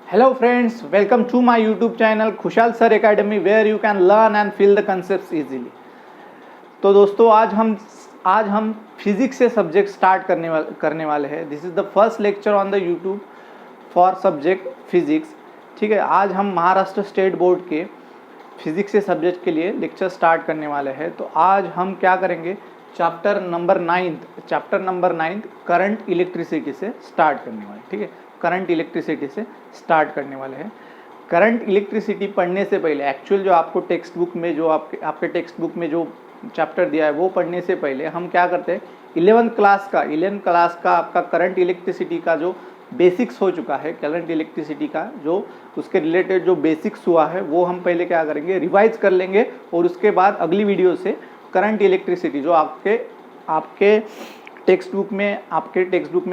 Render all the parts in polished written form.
Hello friends, welcome to my YouTube channel Khushal sir academy where you can learn and feel the concepts easily। तो दोस्तों आज हम physics से subject start करने वाले हैं। This is the first lecture on the YouTube for subject physics. ठीक है, आज हम महाराष्ट्र स्टेट बोर्ड के फिजिक्स से सब्जेक्ट के लिए लेक्चर स्टार्ट करने वाले हैं। तो आज हम क्या करेंगे, चैप्टर नंबर 9 करंट इलेक्ट्रिसिटी से स्टार्ट करने वाले। ठीक है, करंट इलेक्ट्रिसिटी से स्टार्ट करने वाले हैं। करंट इलेक्ट्रिसिटी पढ़ने से पहले एक्चुअल जो आपको टेक्स्ट बुक में जो आपके टेक्स्ट बुक में जो चैप्टर दिया है वो पढ़ने से पहले हम क्या करते हैं, 11th क्लास का आपका करंट इलेक्ट्रिसिटी का जो बेसिक्स हो चुका है, करंट इलेक्ट्रिसिटी का जो उसके रिलेटेड जो बेसिक्स हुआ है वो हम पहले क्या करेंगे, रिवाइज कर लेंगे और उसके बाद अगली वीडियो से करंट इलेक्ट्रिसिटी जो आपके टेक्स्ट बुक में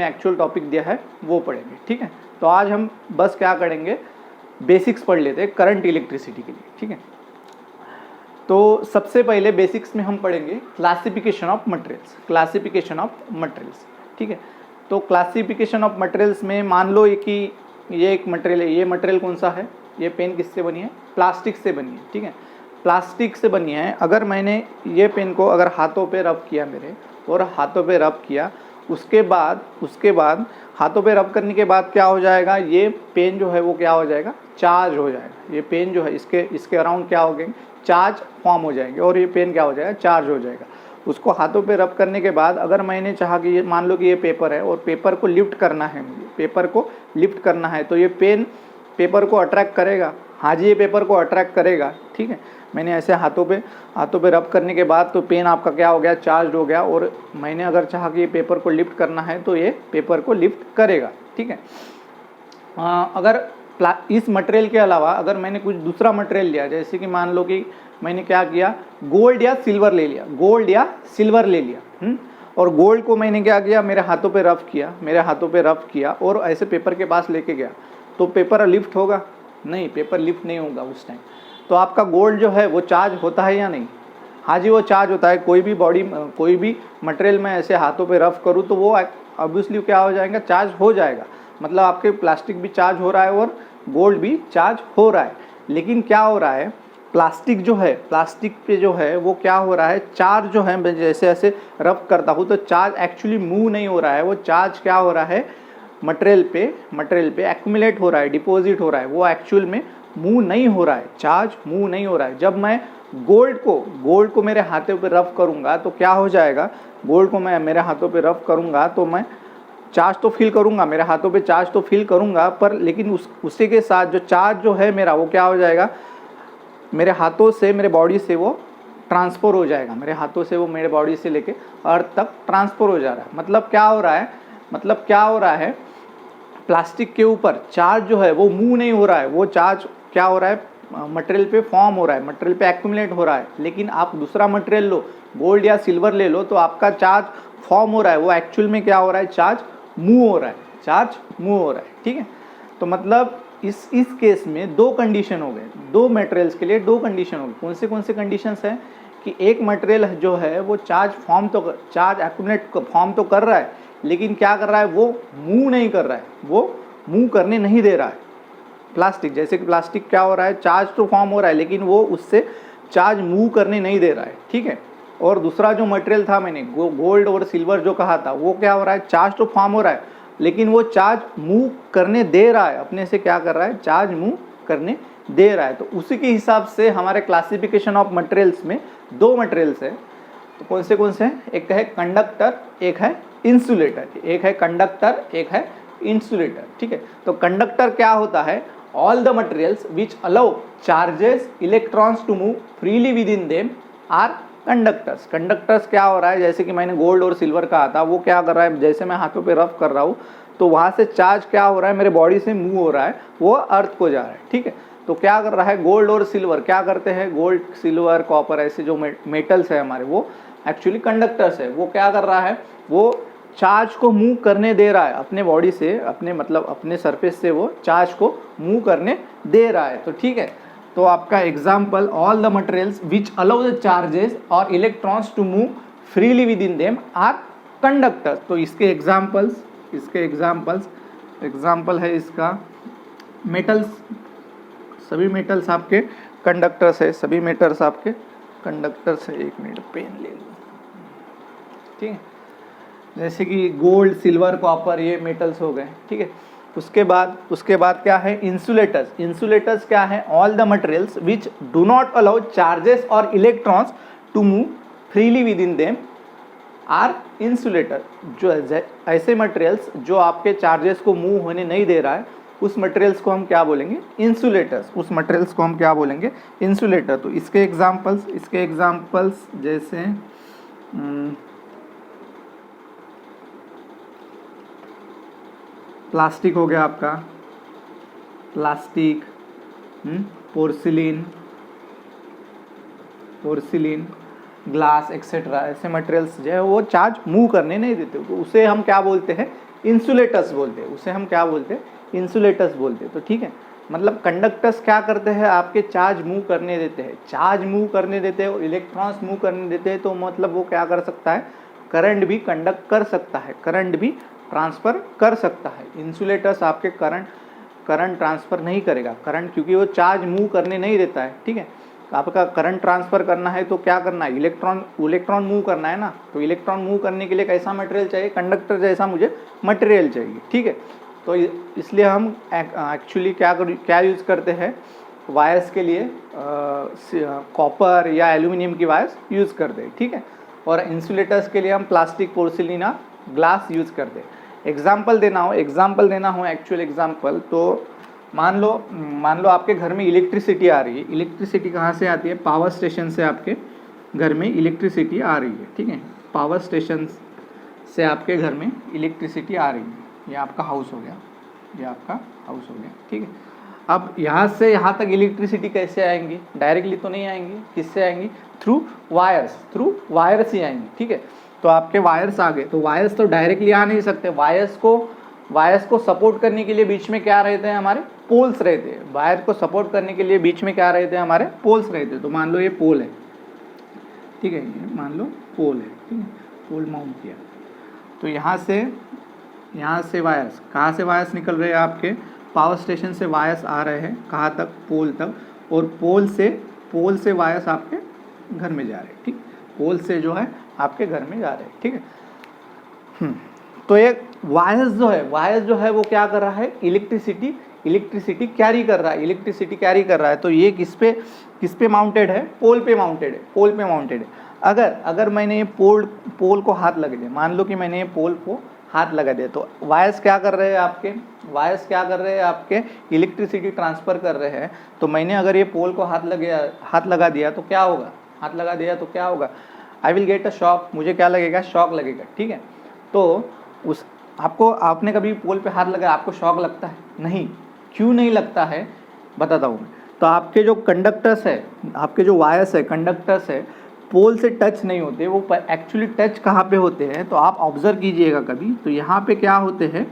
एक्चुअल टॉपिक दिया है वो पढ़ेंगे। ठीक है, तो आज हम बस क्या करेंगे, बेसिक्स पढ़ लेते हैं करंट इलेक्ट्रिसिटी के लिए। ठीक है, तो सबसे पहले बेसिक्स में हम पढ़ेंगे क्लासिफिकेशन ऑफ मटेरियल्स। ठीक है, तो क्लासिफिकेशन ऑफ मटेरियल्स में मान लो कि ये एक मटेरियल है। ये मटेरियल कौन सा है, ये पेन किससे बनी है, प्लास्टिक से बनी है। ठीक है, प्लास्टिक से बनी है। अगर मैंने ये पेन को अगर हाथों पे रब किया मेरे और हाथों पे रब किया, उसके बाद हाथों पे रब करने के बाद क्या हो जाएगा, ये पेन जो है वो क्या हो जाएगा, चार्ज हो जाएगा। ये पेन जो है इसके अराउंड क्या हो गए, चार्ज फॉर्म हो जाएंगे और ये पेन क्या हो जाएगा, चार्ज हो जाएगा। उसको हाथों पे रब करने के बाद अगर मैंने चाहा कि ये मान लो कि ये पेपर है और पेपर को लिफ्ट करना है, तो ये पेन पेपर को अट्रैक्ट करेगा। हाँ जी, ये पेपर को अट्रैक्ट करेगा। ठीक है, मैंने ऐसे हाथों पे रब करने के बाद तो पेन आपका क्या हो गया, चार्ज हो गया। और मैंने अगर चाहा कि ये पेपर को लिफ्ट करना है तो ये पेपर को लिफ्ट करेगा। ठीक है, अगर इस मटेरियल के अलावा अगर मैंने कुछ दूसरा मटेरियल लिया, जैसे कि मान लो कि मैंने क्या किया, गोल्ड या सिल्वर ले लिया, और गोल्ड को मैंने क्या किया, मेरे हाथों पे रफ किया और ऐसे पेपर के पास लेके गया, तो पेपर लिफ्ट होगा? नहीं, पेपर लिफ्ट नहीं होगा उस टाइम। तो आपका गोल्ड जो है वो चार्ज होता है या नहीं? हाँ जी, वो चार्ज होता है। कोई भी मटेरियल में ऐसे हाथों पे रफ करूँ तो वो ऑब्वियसली क्या हो जाएगा, चार्ज हो जाएगा। मतलब आपके प्लास्टिक भी चार्ज हो रहा है और गोल्ड भी चार्ज हो रहा है। लेकिन क्या हो रहा है, प्लास्टिक पे जो है वो क्या हो रहा है, चार्ज जो है जैसे ऐसे रफ करता हूँ तो चार्ज एक्चुअली मूव नहीं हो रहा है। वो चार्ज क्या हो रहा है, मटेरियल पे एक्यूमुलेट हो रहा है, डिपॉजिट हो रहा है। वो एक्चुअल में मूव नहीं हो रहा है, चार्ज मूव नहीं हो रहा है। जब मैं गोल्ड को मेरे हाथों पे रफ करूँगा तो क्या हो जाएगा, गोल्ड को मैं मेरे हाथों पे रफ करूँगा तो मैं चार्ज तो फील करूँगा, मेरे हाथों पे चार्ज तो फील करूँगा, पर लेकिन उसी के साथ जो चार्ज जो है मेरा वो क्या हो जाएगा, मेरे हाथों से मेरे बॉडी से वो ट्रांसफर हो जाएगा। मेरे हाथों से वो मेरे बॉडी से लेके अर्थ तक ट्रांसफर हो जा रहा है। मतलब क्या हो रहा है, प्लास्टिक के ऊपर चार्ज जो है वो मूव नहीं हो रहा है। वो चार्ज क्या हो रहा है, मटेरियल पे फॉर्म हो रहा है, मटेरियल पे एक्यूमुलेट हो रहा है। लेकिन आप दूसरा मटेरियल लो, गोल्ड या सिल्वर ले लो, तो आपका चार्ज फॉर्म हो रहा है। वो एक्चुअल में क्या हो रहा है, चार्ज मूव हो रहा है। ठीक है, तो मतलब इस केस में दो कंडीशन हो गए, दो मटेरियल्स के लिए दो कंडीशन हो गए। कौन से कंडीशंस हैं कि एक मटेरियल जो है वो चार्ज एक्यूमुलेट फॉर्म तो कर रहा है, लेकिन क्या कर रहा है, वो मूव नहीं कर रहा है, वो मूव करने नहीं दे रहा है। जैसे कि प्लास्टिक क्या हो रहा है, चार्ज तो फॉर्म हो रहा है लेकिन वो उससे चार्ज मूव करने नहीं दे रहा है। ठीक है, और दूसरा जो मटेरियल था मैंने गोल्ड और सिल्वर जो कहा था, वो क्या हो रहा है, चार्ज तो फॉर्म हो रहा है लेकिन वो चार्ज मूव करने दे रहा है, अपने से क्या कर रहा है, चार्ज मूव करने दे रहा है। तो उसी के हिसाब से हमारे क्लासिफिकेशन ऑफ मटेरियल्स में दो मटेरियल्स है। तो कौन से हैं, एक है कंडक्टर, एक है इंसुलेटर। एक है इंसुलेटर। ठीक है, तो कंडक्टर क्या होता है, all the materials which allow charges electrons to move freely within them are conductors क्या हो रहा है, जैसे कि मैंने गोल्ड और सिल्वर कहा था, वो क्या कर रहा है, जैसे मैं हाथों पे रफ कर रहा हूँ तो वहाँ से चार्ज क्या हो रहा है, मेरे बॉडी से मूव हो रहा है, वो अर्थ को जा रहा है। ठीक है, तो क्या कर रहा है, गोल्ड और सिल्वर क्या करते हैं, गोल्ड सिल्वर कॉपर ऐसे जो मेटल्स है हमारे, वो एक्चुअली कंडक्टर्स है। वो क्या कर रहा है, वो चार्ज को मूव करने दे रहा है अपने बॉडी से, अपने सरफेस से वो चार्ज को मूव करने दे रहा है। तो ठीक है, तो आपका example, all the materials which allow the charges और electrons to move freely within them are conductors. तो इसके एग्जाम्पल है इसका मेटल्स, सभी मेटल्स आपके कंडक्टर्स है, सभी मेटल्स आपके कंडक्टर्स है। एक मिनट पेन ले लो, ठीक है। जैसे कि गोल्ड, सिल्वर, कॉपर, ये मेटल्स हो गए, ठीक है। उसके बाद क्या है, इंसुलेटर्स। इंसुलेटर्स क्या है, all the materials which do not allow charges और electrons to move freely within them are insulator. जो ऐसे मटेरियल्स जो आपके चार्जेस को मूव होने नहीं दे रहा है, उस मटेरियल्स को हम क्या बोलेंगे, इंसुलेटर्स। उस मटेरियल्स को हम क्या बोलेंगे, इंसुलेटर। तो इसके एग्जांपल्स जैसे प्लास्टिक हो गया आपका, प्लास्टिक, पोर्सिलिन, ग्लास एक्सेट्रा, ऐसे मटेरियल्स जो है वो चार्ज मूव करने नहीं देते, तो उसे हम क्या बोलते हैं, इंसुलेटर्स बोलते हैं। उसे हम क्या बोलते हैं, इंसुलेटर्स बोलते हैं। तो ठीक है, मतलब कंडक्टर्स क्या करते हैं, आपके चार्ज मूव करने देते हैं, चार्ज मूव करने देते हैं और इलेक्ट्रॉन्स मूव करने देते हैं। तो मतलब वो क्या कर सकता है, करंट भी कंडक्ट कर सकता है, करंट भी ट्रांसफ़र कर सकता है। इंसुलेटर्स आपके करंट ट्रांसफ़र नहीं करेगा, करंट, क्योंकि वो चार्ज मूव करने नहीं देता है, ठीक है। आपका करंट ट्रांसफ़र करना है तो क्या करना है, इलेक्ट्रॉन मूव करना है ना। तो इलेक्ट्रॉन मूव करने के लिए कैसा मटेरियल चाहिए, कंडक्टर जैसा मुझे मटेरियल चाहिए, ठीक है। तो इसलिए हम एक्चुअली क्या यूज़ करते हैं, वायर्स के लिए कॉपर या एल्यूमिनियम की वायर्स यूज़ करते हैं, ठीक है। और इंसुलेटर्स के लिए हम प्लास्टिक, पोर्सिलिन, ग्लास यूज़ करते हैं। एग्जाम्पल देना हो एक्चुअल एग्जाम्पल, तो मान लो आपके घर में इलेक्ट्रिसिटी आ रही है। इलेक्ट्रिसिटी कहाँ से आती है, पावर स्टेशन से आपके घर में इलेक्ट्रिसिटी आ रही है, ठीक है। पावर स्टेशन से आपके घर में इलेक्ट्रिसिटी आ रही है। ये आपका हाउस हो गया, ठीक है। अब यहाँ से यहाँ तक इलेक्ट्रिसिटी कैसे आएंगी, डायरेक्टली तो नहीं आएंगी, किससे आएंगी, थ्रू वायर्स ही आएंगी, ठीक है। तो आपके वायर्स आ गए, तो वायर्स तो डायरेक्टली आ नहीं सकते, वायर्स को सपोर्ट करने के लिए बीच में क्या रहते हैं, हमारे पोल्स रहते हैं। वायर को सपोर्ट करने के लिए बीच में क्या रहते हैं, हमारे पोल्स रहते हैं। तो मान लो ये पोल है, ठीक है, मान लो पोल है, ठीक है, पोल माउंट किया। तो यहाँ से वायर्स, कहाँ से वायर्स निकल रहे हैं, आपके पावर स्टेशन से वायर्स आ रहे हैं, कहाँ तक, पोल तक। और पोल से वायर्स आपके घर में जा रहे हैं, ठीक। पोल से जो है आपके घर में जा रहे हैं, ठीक है। तो एक वायर्स जो है वो क्या कर रहा है, इलेक्ट्रिसिटी कैरी कर रहा है। तो ये किस पे माउंटेड है, पोल पे माउंटेड है। अगर मैंने ये पोल को हाथ लगा दिया, मान लो कि मैंने ये पोल को हाथ लगा दिया, तो वायर्स क्या कर रहे हैं आपके, इलेक्ट्रिसिटी ट्रांसफ़र कर रहे हैं। तो मैंने अगर ये पोल को हाथ लगा दिया तो क्या होगा, I will get a shock, मुझे क्या लगेगा, शॉक लगेगा, ठीक है। तो आपने कभी पोल पे हाथ लगाया, आपको शॉक लगता है? नहीं। क्यों नहीं लगता है, बताता हूँ मैं। तो आपके जो कंडक्टर्स है, आपके जो वायर्स है, कंडक्टर्स है, पोल से टच नहीं होते, वो एक्चुअली टच कहाँ पे होते हैं, तो आप ऑब्जर्व कीजिएगा कभी। तो यहाँ पे क्या होते हैं,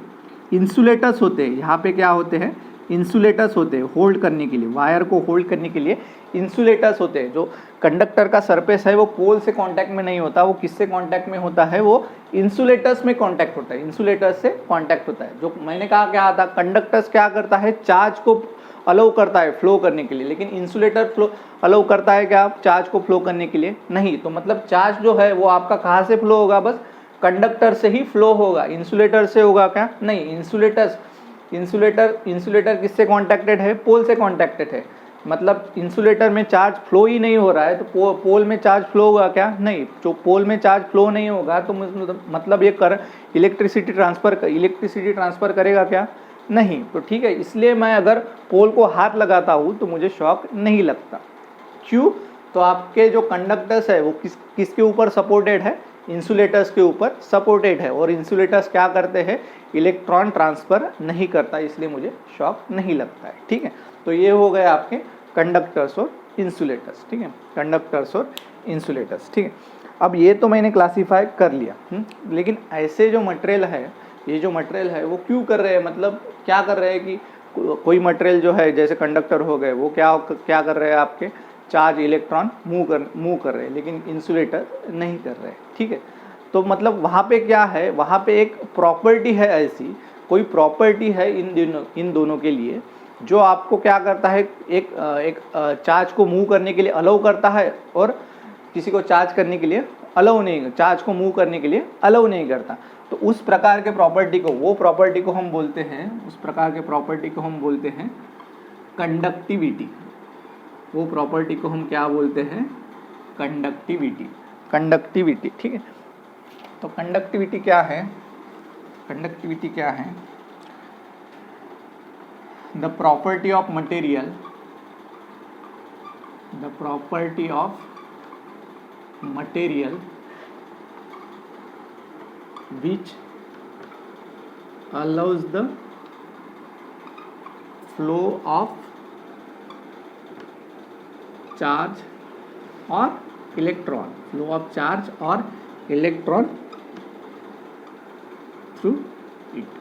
इंसुलेटर्स होते हैं। यहाँ पे क्या होते हैं, इंसुलेटर्स होते हैं, होल्ड करने के लिए, वायर को होल्ड करने के लिए इंसुलेटर्स होते हैं। जो कंडक्टर का सरफेस है वो पोल से कांटेक्ट में नहीं होता, वो किससे कांटेक्ट में होता है, वो इंसुलेटर्स में कांटेक्ट होता है, इंसुलेटर्स से कांटेक्ट होता है। जो मैंने कहा था, कंडक्टर्स क्या करता है, चार्ज को अलाउ करता है फ्लो करने के लिए, लेकिन इंसुलेटर फ्लो अलाउ करता है क्या, चार्ज को फ्लो करने के लिए नहीं। तो मतलब चार्ज जो है वो आपका कहाँ से फ्लो होगा, बस कंडक्टर से ही फ्लो होगा, इंसुलेटर से होगा क्या, नहीं। इंसुलेटर किससे कॉन्टैक्टेड है, पोल से कॉन्टैक्टेड है। मतलब इंसुलेटर में चार्ज फ्लो ही नहीं हो रहा है, तो पोल में चार्ज फ्लो होगा क्या, नहीं। जो पोल में चार्ज फ्लो नहीं होगा तो मतलब ये इलेक्ट्रिसिटी ट्रांसफ़र करेगा क्या, नहीं। तो ठीक है, इसलिए मैं अगर पोल को हाथ लगाता हूँ तो मुझे शॉक नहीं लगता। क्यों, तो आपके जो कंडक्टर्स है वो किसके ऊपर सपोर्टेड है, इंसुलेटर्स के ऊपर सपोर्टेड है। और इंसुलेटर्स क्या करते हैं, इलेक्ट्रॉन ट्रांसफ़र नहीं करता, इसलिए मुझे शॉक नहीं लगता है, ठीक है। तो ये हो गए आपके कंडक्टर्स और इंसुलेटर्स, ठीक है, कंडक्टर्स और इंसुलेटर्स, ठीक है। अब ये तो मैंने क्लासीफाई कर लिया, लेकिन ऐसे जो मटेरियल है, ये जो मटेरियल है वो क्यों कर रहे हैं, मतलब क्या कर रहे हैं कि कोई मटेरियल जो है जैसे कंडक्टर हो गए, वो क्या कर रहे हैं, आपके चार्ज इलेक्ट्रॉन मूव कर रहे हैं, लेकिन इंसुलेटर नहीं कर रहे, ठीक है। तो मतलब वहाँ पे क्या है, वहाँ पे एक प्रॉपर्टी है, ऐसी कोई प्रॉपर्टी है इन दोनों के लिए, जो आपको क्या करता है, एक चार्ज को मूव करने के लिए अलाउ करता है और किसी को चार्ज करने के लिए अलाउ नहीं, चार्ज को मूव करने के लिए अलाउ नहीं करता। तो उस प्रकार के प्रॉपर्टी को, वो प्रॉपर्टी को हम बोलते हैं, उस प्रकार के प्रॉपर्टी को हम बोलते हैं कंडक्टिविटी। वो प्रॉपर्टी को हम क्या बोलते हैं, कंडक्टिविटी। कंडक्टिविटी, ठीक है। तो कंडक्टिविटी क्या है, कंडक्टिविटी क्या है, the property of material, the property of material which allows the flow of charge or electron, flow of charge or electron through it,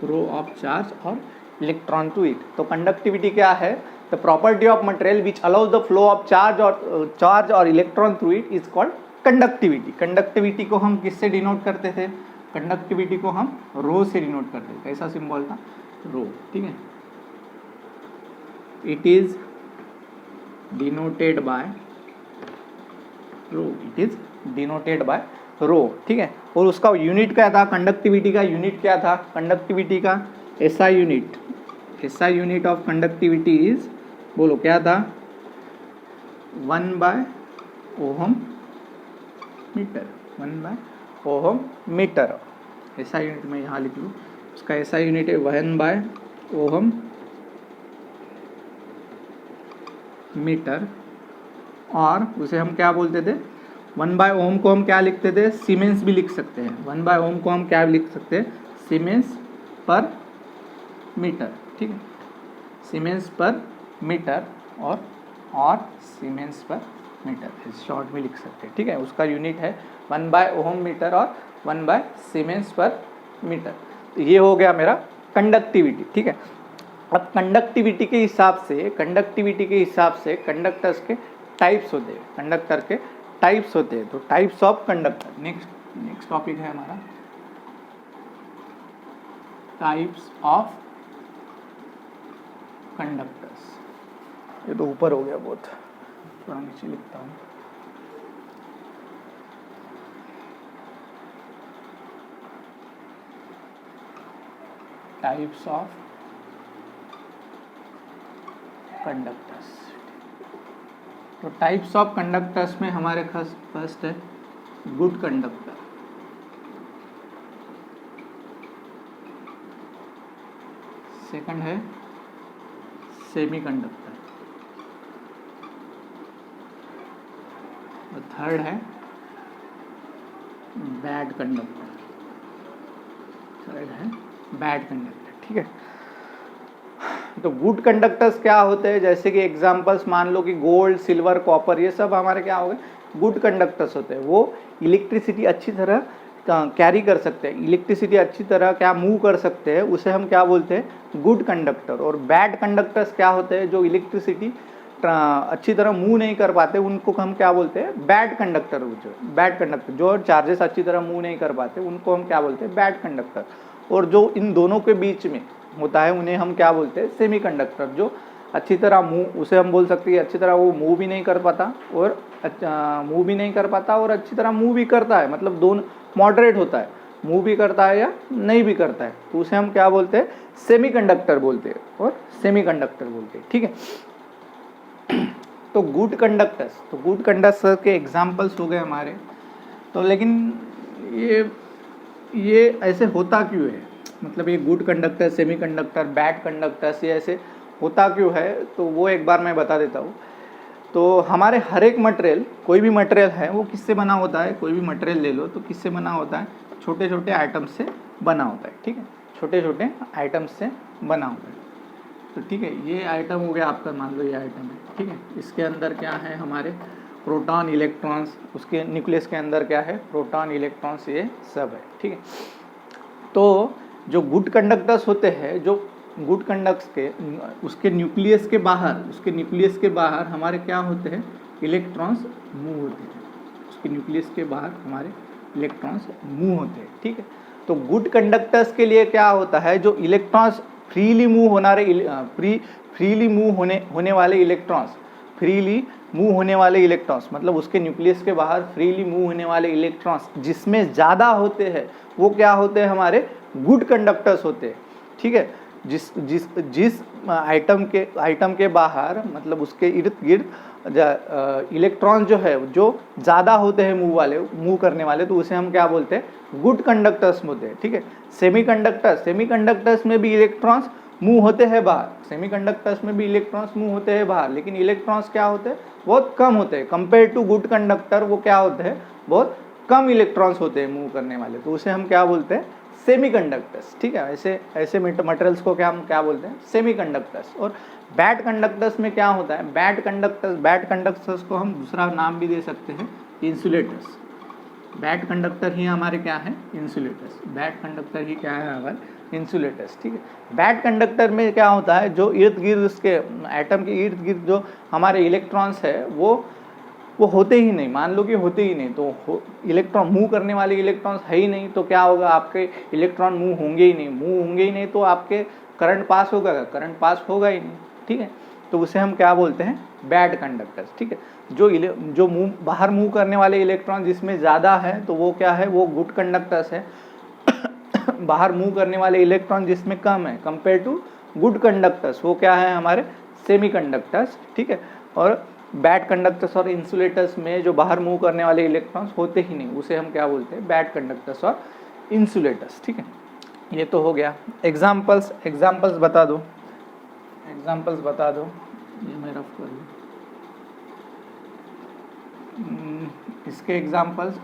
flow of charge or electron to it। तो conductivity क्या है, the property of material which allows the flow of charge और electron through it is called conductivity. Conductivity को हम किससे denote करते थे, conductivity को हम रो से डिनोट करते थे। कैसा सिंबल था, रो, ठीक है। It is denoted by rho, it is denoted by rho, ठीक है। और उसका यूनिट क्या था, कंडक्टिविटी का यूनिट क्या था, कंडक्टिविटी का SI unit, SI unit of conductivity is, बोलो क्या था, 1/ओहम मीटर, 1/ओहम मीटर। ऐसा यूनिट मैं यहाँ लिख लूँ, उसका ऐसा यूनिट है 1/ओहम मीटर। और उसे हम क्या बोलते थे, 1/ओहम को हम क्या लिखते थे, सीमेंस भी लिख सकते हैं। 1/ओहम को हम क्या लिख सकते हैं, सीमेंस पर मीटर, ठीक है, सीमेंस पर मीटर और सीमेंस पर मीटर शॉर्ट में लिख सकते हैं, ठीक है। उसका यूनिट है 1/ओहम मीटर और 1/सीमेंस पर मीटर। तो ये हो गया मेरा कंडक्टिविटी, ठीक है। अब कंडक्टिविटी के हिसाब से, कंडक्टिविटी के हिसाब से कंडक्टर्स के टाइप्स होते हैं, कंडक्टर के टाइप्स होते हैं। तो types of conductor, next topic है हमारा टाइप्स ऑफ कंडक्टर्स। ये तो ऊपर हो गया बहुत, थोड़ा नीचे लिखता हूँ। Types of conductors. तो टाइप्स ऑफ कंडक्टर्स में हमारे खास फर्स्ट है गुड कंडक्टर, सेकंड है सेमी कंडक्टर, और थर्ड है बैड कंडक्टर, थर्ड है बैड कंडक्टर, ठीक है। तो गुड कंडक्टर्स क्या होते हैं, जैसे कि एग्जांपल्स मान लो कि गोल्ड, सिल्वर, कॉपर, ये सब हमारे क्या हो गए, गुड कंडक्टर्स होते हैं। वो इलेक्ट्रिसिटी अच्छी तरह कैरी कर सकते हैं, इलेक्ट्रिसिटी अच्छी तरह क्या मूव कर सकते हैं, उसे हम क्या बोलते हैं, गुड कंडक्टर। और बैड कंडक्टर्स क्या होते हैं, जो इलेक्ट्रिसिटी अच्छी तरह मूव नहीं कर पाते, उनको हम क्या बोलते हैं, बैड कंडक्टर। बैड कंडक्टर जो चार्जेस अच्छी तरह मूव नहीं कर पाते, उनको हम क्या बोलते हैं, बैड कंडक्टर। और जो इन दोनों के बीच में होता है, उन्हें हम क्या बोलते हैं, सेमी कंडक्टर। जो अच्छी तरह मूव, उसे हम बोल सकते हैं अच्छी तरह वो मूव भी नहीं कर पाता और मूव भी नहीं कर पाता और अच्छी तरह मूव भी करता है, मतलब दोनों मॉडरेट होता है, मूव भी करता है या नहीं भी करता है, तो उसे हम क्या बोलते हैं, सेमी कंडक्टर बोलते हैं और सेमी कंडक्टर बोलते हैं, ठीक है। तो गुड कंडक्टर्स, तो गुड कंडक्टर्स के एग्जाम्पल्स हो गए हमारे। तो लेकिन ये ऐसे होता क्यों है, मतलब ये good conductor, semi conductor, bad conductors, ये ऐसे होता क्यों है, तो वो एक बार मैं बता देता हूँ। तो हमारे हर एक मटेरियल, कोई भी मटेरियल है वो किससे बना होता है, कोई भी मटेरियल ले लो तो किससे बना होता है, छोटे छोटे आइटम्स से बना होता है, ठीक है, छोटे छोटे आइटम्स से बना होता है। तो ठीक है, ये आइटम हो गया आपका, मान लो ये आइटम है, ठीक है। इसके अंदर क्या है, हमारे प्रोटॉन, इलेक्ट्रॉन्स, उसके न्यूक्लियस के अंदर क्या है, प्रोटॉन, इलेक्ट्रॉन्स, ये सब है, ठीक है। तो जो गुड कंडक्टर्स होते हैं, जो गुड कंडक्टर्स के उसके न्यूक्लियस के बाहर हमारे क्या होते हैं, इलेक्ट्रॉन्स मूव होते हैं, उसके न्यूक्लियस के बाहर हमारे इलेक्ट्रॉन्स मूव होते हैं, ठीक है। तो गुड कंडक्टर्स के लिए क्या होता है, जो इलेक्ट्रॉन्स फ्रीली मूव होने वाले इलेक्ट्रॉन्स, फ्रीली मूव होने वाले इलेक्ट्रॉन्स मतलब उसके न्यूक्लियस के बाहर फ्रीली मूव होने वाले इलेक्ट्रॉन्स जिसमें ज़्यादा होते हैं वो क्या होते हैं, हमारे गुड कंडक्टर्स होते हैं। ठीक है, जिस आइटम के बाहर मतलब उसके इर्द गिर्द इलेक्ट्रॉन जो है जो ज़्यादा होते हैं मूव करने वाले, तो उसे हम क्या बोलते हैं, गुड कंडक्टर्स होते हैं। ठीक है, सेमीकंडक्टर्स में भी इलेक्ट्रॉन्स मूव होते हैं बाहर, सेमीकंडक्टर्स में भी इलेक्ट्रॉन्स मूव होते हैं बाहर, लेकिन इलेक्ट्रॉन्स क्या होते हैं, बहुत कम होते हैं कंपेयर टू गुड कंडक्टर। वो क्या होते हैं, बहुत कम इलेक्ट्रॉन्स होते हैं मूव करने वाले, तो उसे हम क्या बोलते हैं, सेमीकंडक्टर्स। ठीक है, ऐसे मटेरियल्स को हम क्या बोलते हैं, सेमीकंडक्टर्स। और बैड कंडक्टर्स में क्या होता है, बैड कंडक्टर्स को हम दूसरा नाम भी दे सकते हैं, इंसुलेटर्स। बैड कंडक्टर ही हमारे क्या है, इंसुलेटर्स। बैड कंडक्टर ही क्या है, हमारे इंसुलेटर्स। ठीक है, बैड कंडक्टर में क्या होता है, जो इर्द गिर्द उसके एटम के इर्द गिर्द जो हमारे इलेक्ट्रॉन्स है वो होते ही नहीं, मान लो कि होते ही नहीं, तो इलेक्ट्रॉन मूव करने वाले इलेक्ट्रॉन्स है ही नहीं, तो क्या होगा, आपके इलेक्ट्रॉन मूव होंगे ही नहीं, तो आपके करंट पास होगा, करंट पास होगा ही नहीं। ठीक है, तो उसे हम क्या बोलते हैं, बैड कंडक्टर्स। ठीक है, जो बाहर मूव करने वाले इलेक्ट्रॉन जिसमें ज़्यादा है तो वो क्या है, वो गुड कंडक्टर्स है। बाहर मूव करने वाले इलेक्ट्रॉन जिसमें कम है कंपेयर टू गुड कंडक्टर्स, वो क्या है, हमारे सेमी कंडक्टर्स। ठीक है, और बैड कंडक्टर्स और इंसुलेटर्स में जो बाहर मूव करने वाले इलेक्ट्रॉन्स होते ही नहीं, उसे हम क्या बोलते हैं, बैड कंडक्टर्स और इंसुलेटर्स। ठीक है, ये तो हो गया। एग्जाम्पल्स बता दो, ये मैं रफ कर लूँ। इसके एग्जाम्पल्स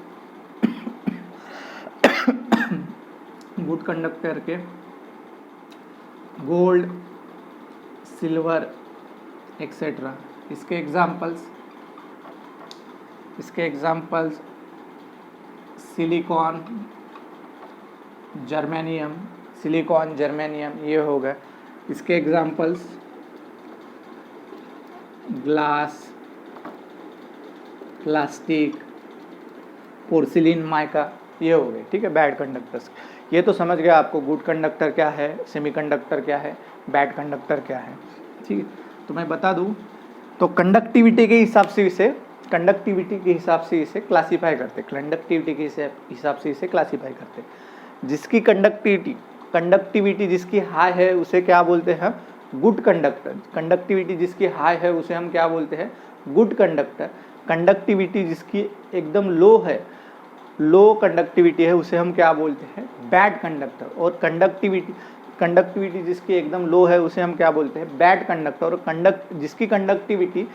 गुड कंडक्टर के गोल्ड, सिल्वर एक्सेट्रा। इसके एग्जाम्पल्स सिलिकॉन, जर्मेनियम, ये हो गए। इसके examples glass, plastic, porcelain, mica, ये हो गए। ठीक है, बैड कंडक्टर्स। ये तो समझ गया आपको गुड कंडक्टर क्या है, सेमीकंडक्टर क्या है, बैड कंडक्टर क्या है। ठीक है, तो मैं बता दूं, तो कंडक्टिविटी के हिसाब से इसे क्लासीफाई करते, जिसकी कंडक्टिविटी जिसकी हाई है उसे क्या बोलते हैं, गुड कंडक्टर। कंडक्टिविटी जिसकी हाई है उसे हम क्या बोलते हैं, गुड कंडक्टर। कंडक्टिविटी जिसकी एकदम लो कंडक्टिविटी है उसे हम क्या बोलते हैं, बैड कंडक्टर। और कंडक्टिविटी जिसकी एकदम लो है उसे हम क्या बोलते हैं, बैड कंडक्टर। और जिसकी कंडक्टिविटी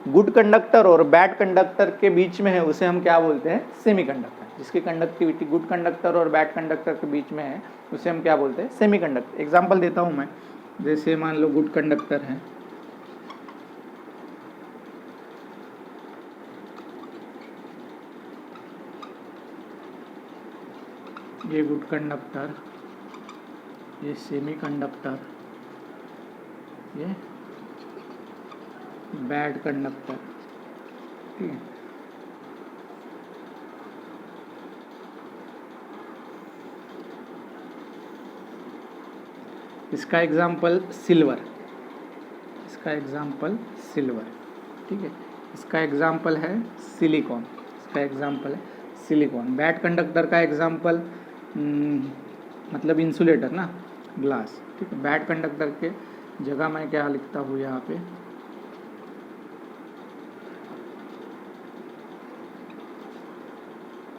गुड कंडक्टर और बैड कंडक्टर के बीच में है उसे हम क्या बोलते हैं, सेमीकंडक्टर। जिसकी कंडक्टिविटी गुड कंडक्टर और बैड कंडक्टर के बीच में है उसे हम क्या बोलते हैं, सेमीकंडक्टर। एग्जांपल देता हूं मैं, जैसे मान लो गुड कंडक्टर है, ये गुड कंडक्टर, ये सेमीकंडक्टर, ये बैड कंडक्टर। ठीक है, इसका एग्जाम्पल सिल्वर, ठीक है। इसका एग्जाम्पल है सिलिकॉन, बैड कंडक्टर का एग्जाम्पल मतलब इंसुलेटर ना, ग्लास। ठीक है, बैड कंडक्टर के जगह मैं क्या लिखता हूँ यहाँ पे,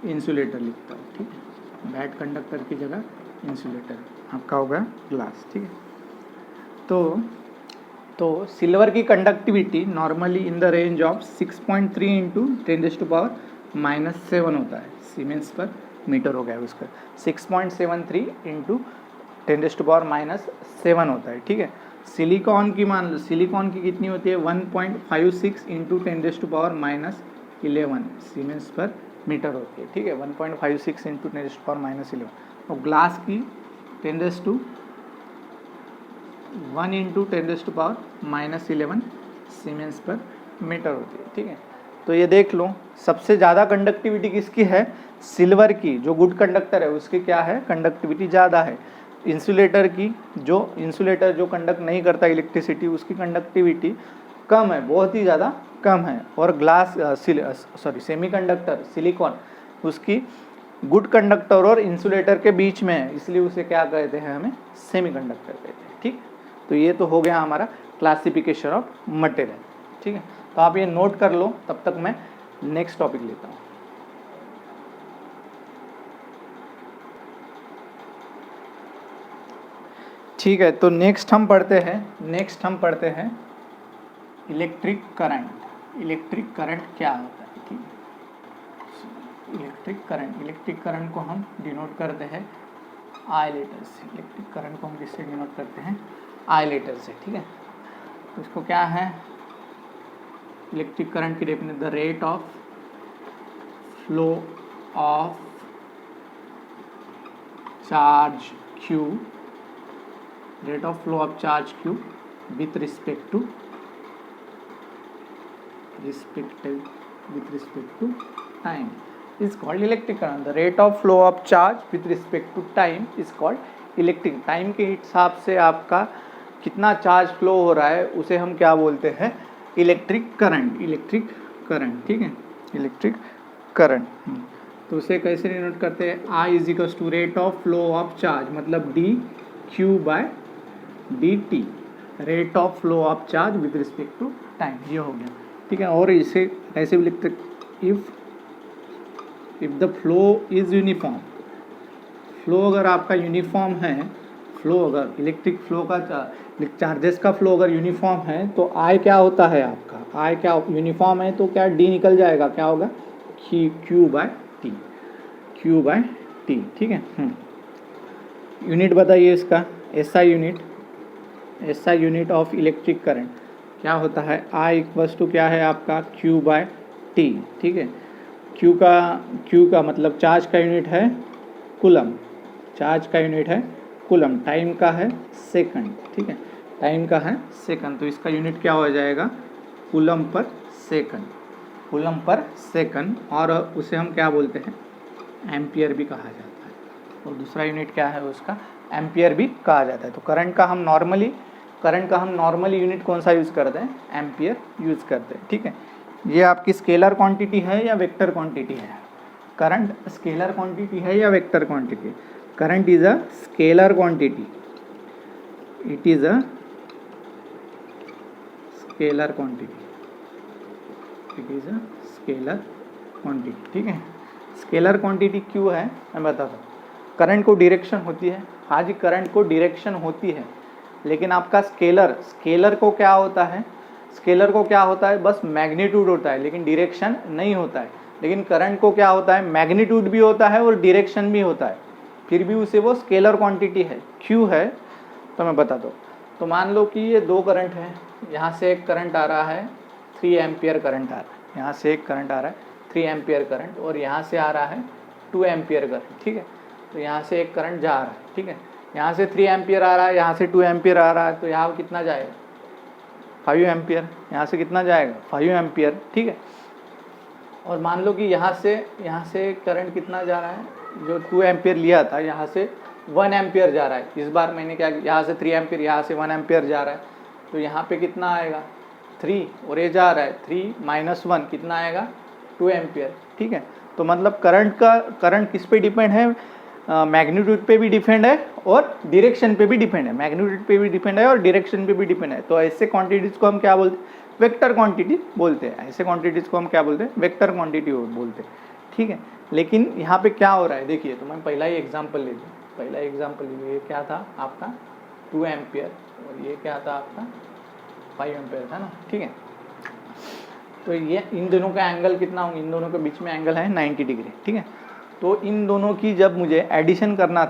इंसुलेटर लिखता हूँ। ठीक है, बैड कंडक्टर की जगह इंसुलेटर, आपका होगा ग्लास। ठीक है, तो सिल्वर की conductivity normally in the range of 6.3 into 10⁻⁻7 होता है, सीमेंस पर मीटर हो गया उसका। 6.73 इंटू 10⁻⁻7 होता है। ठीक है, सिलिकॉन की मान लो, सिलिकॉन की कितनी होती है, 1.56 इंटू 10⁻11 सीमेंस पर मीटर होती है। ठीक है, 1.56 इंटू 10⁻11। और ग्लास की 1 इंटू 10⁻11 सीमेंस पर मीटर होती है। ठीक है, तो ये देख लो, सबसे ज़्यादा कंडक्टिविटी किसकी है, सिल्वर की, जो गुड कंडक्टर है उसकी क्या है, कंडक्टिविटी ज़्यादा है। इंसुलेटर की इंसुलेटर जो कंडक्ट नहीं करता इलेक्ट्रिसिटी, उसकी कंडक्टिविटी कम है, बहुत ही ज़्यादा कम है। और ग्लास सेमीकंडक्टर सिलिकॉन उसकी गुड कंडक्टर और इंसुलेटर के बीच में है, इसलिए उसे क्या कहते हैं, हमें सेमीकंडक्टर कहते हैं। ठीक, तो ये तो हो गया हमारा क्लासिफिकेशन ऑफ मटेरियल। ठीक है, तो आप ये नोट कर लो, तब तक मैं नेक्स्ट टॉपिक लेता हूँ। ठीक है, तो नेक्स्ट हम पढ़ते हैं इलेक्ट्रिक करंट। इलेक्ट्रिक करंट क्या होता है? ठीक है, इलेक्ट्रिक करंट को हम डिनोट करते हैं आई लेटर से। इलेक्ट्रिक करंट को हम किससे डिनोट करते हैं? आई लेटर से। ठीक है, तो इसको क्या है, इलेक्ट्रिक करंट की definition, the rate of flow of charge Q, rate of flow of charge Q with respect to time is called electric current. The rate of flow of charge with respect to time is called electric. Time के हिसाब से आपका कितना charge flow हो रहा है उसे हम क्या बोलते हैं? Electric current. ठीक है, इलेक्ट्रिक करंट। तो उसे कैसे डिनोट करते हैं? I is equals to rate of flow of charge, मतलब dQ/dt, rate of flow of charge with respect to time. ये हो गया। ठीक है, और इसे ऐसे भी लिखते, if the flow is uniform, flow अगर आपका यूनिफॉर्म है, फ्लो अगर इलेक्ट्रिक फ्लो का चार्जेस का फ्लो अगर यूनिफॉर्म है, तो आई क्या होता है आपका? आई क्या यूनिफॉर्म है तो क्या डी निकल जाएगा, क्या होगा? Q/T। ठीक है, यूनिट बताइए इसका, SI unit of electric current क्या होता है? I इक्वल्स टू क्या है आपका? Q/T। ठीक है, Q का मतलब चार्ज का यूनिट है कूलम, टाइम का है सेकंड। ठीक है, टाइम का है सेकंड, तो इसका यूनिट क्या हो जाएगा? कूलम पर सेकंड, और उसे हम क्या बोलते हैं? एम्पियर भी कहा जाता है। और दूसरा यूनिट क्या है उसका? एम्पियर भी कहा जाता है। तो करंट का हम नॉर्मली यूनिट कौन सा यूज़ करते हैं? एम्पियर यूज़ करते हैं। ठीक है, ये आपकी स्केलर क्वांटिटी है या वेक्टर क्वांटिटी है? करंट स्केलर क्वांटिटी है या vector quantity? Current is a scalar quantity, it is a scalar quantity, ठीक है। स्केलर क्वांटिटी क्यों है मैं बताता हूँ। करंट को डायरेक्शन होती है, हाँ जी, करंट को डायरेक्शन होती है, लेकिन आपका स्केलर को क्या होता है? स्केलर को क्या होता है? बस मैग्नीट्यूड होता है, लेकिन डायरेक्शन नहीं होता है। लेकिन करंट को क्या होता है? मैग्नीट्यूड भी होता है और डायरेक्शन भी होता है, फिर भी उसे वो स्केलर क्वांटिटी है। क्यों है तो मैं बताता हूँ। तो मान लो कि ये दो करंट है, यहाँ से एक करंट आ रहा है 3 एम्पियर करंट आ रहा है, यहाँ से एक करंट आ रहा है 3 एम्पियर करंट, और यहाँ से आ रहा है 2 एम्पियर करंट। ठीक है, तो यहाँ से एक करंट जा रहा है। ठीक है, यहाँ से 3 एम्पियर आ रहा है, यहाँ से 2 एम्पियर आ रहा है, तो यहाँ कितना जाएगा? 5 एम्पियर। यहाँ से कितना जाएगा? 5 एम्पियर। ठीक है, और मान लो कि यहाँ से करंट कितना जा रहा है? जो 2 एम्पियर लिया था, यहाँ से 1 एम्पियर जा रहा है। इस बार मैंने क्या, यहाँ से 3 एम्पियर, यहाँ से 1 एम्पियर जा रहा है, तो यहाँ पे कितना आएगा? 3, और ये जा रहा है 3 - 1 कितना आएगा? 2 एम्पियर। ठीक है, तो मतलब करंट किस पे डिपेंड है? मैग्नीट्यूड पे भी डिपेंड है और डायरेक्शन पे भी डिपेंड है। मैग्नीट्यूड पे भी डिपेंड है और डायरेक्शन पे भी डिपेंड है। तो ऐसे क्वांटिटीज़ को हम क्या बोलते हैं? वेक्टर क्वांटिटी बोलते हैं। ऐसे क्वांटिटीज़ को हम क्या बोलते हैं? वेक्टर क्वांटिटी बोलते हैं। ठीक है, लेकिन यहाँ पे क्या हो रहा है देखिए, तो मैं पहला ही एग्जाम्पल ले लूँ। ये क्या था आपका? 2 एम्पियर, और ये क्या था आपका? 5 एम्पियर था ना। ठीक है, तो ये इन दोनों का एंगल कितना होगा? इन दोनों के बीच में एंगल है 90 डिग्री। ठीक है, तो इन दोनों की जब मुझे एडिशन करना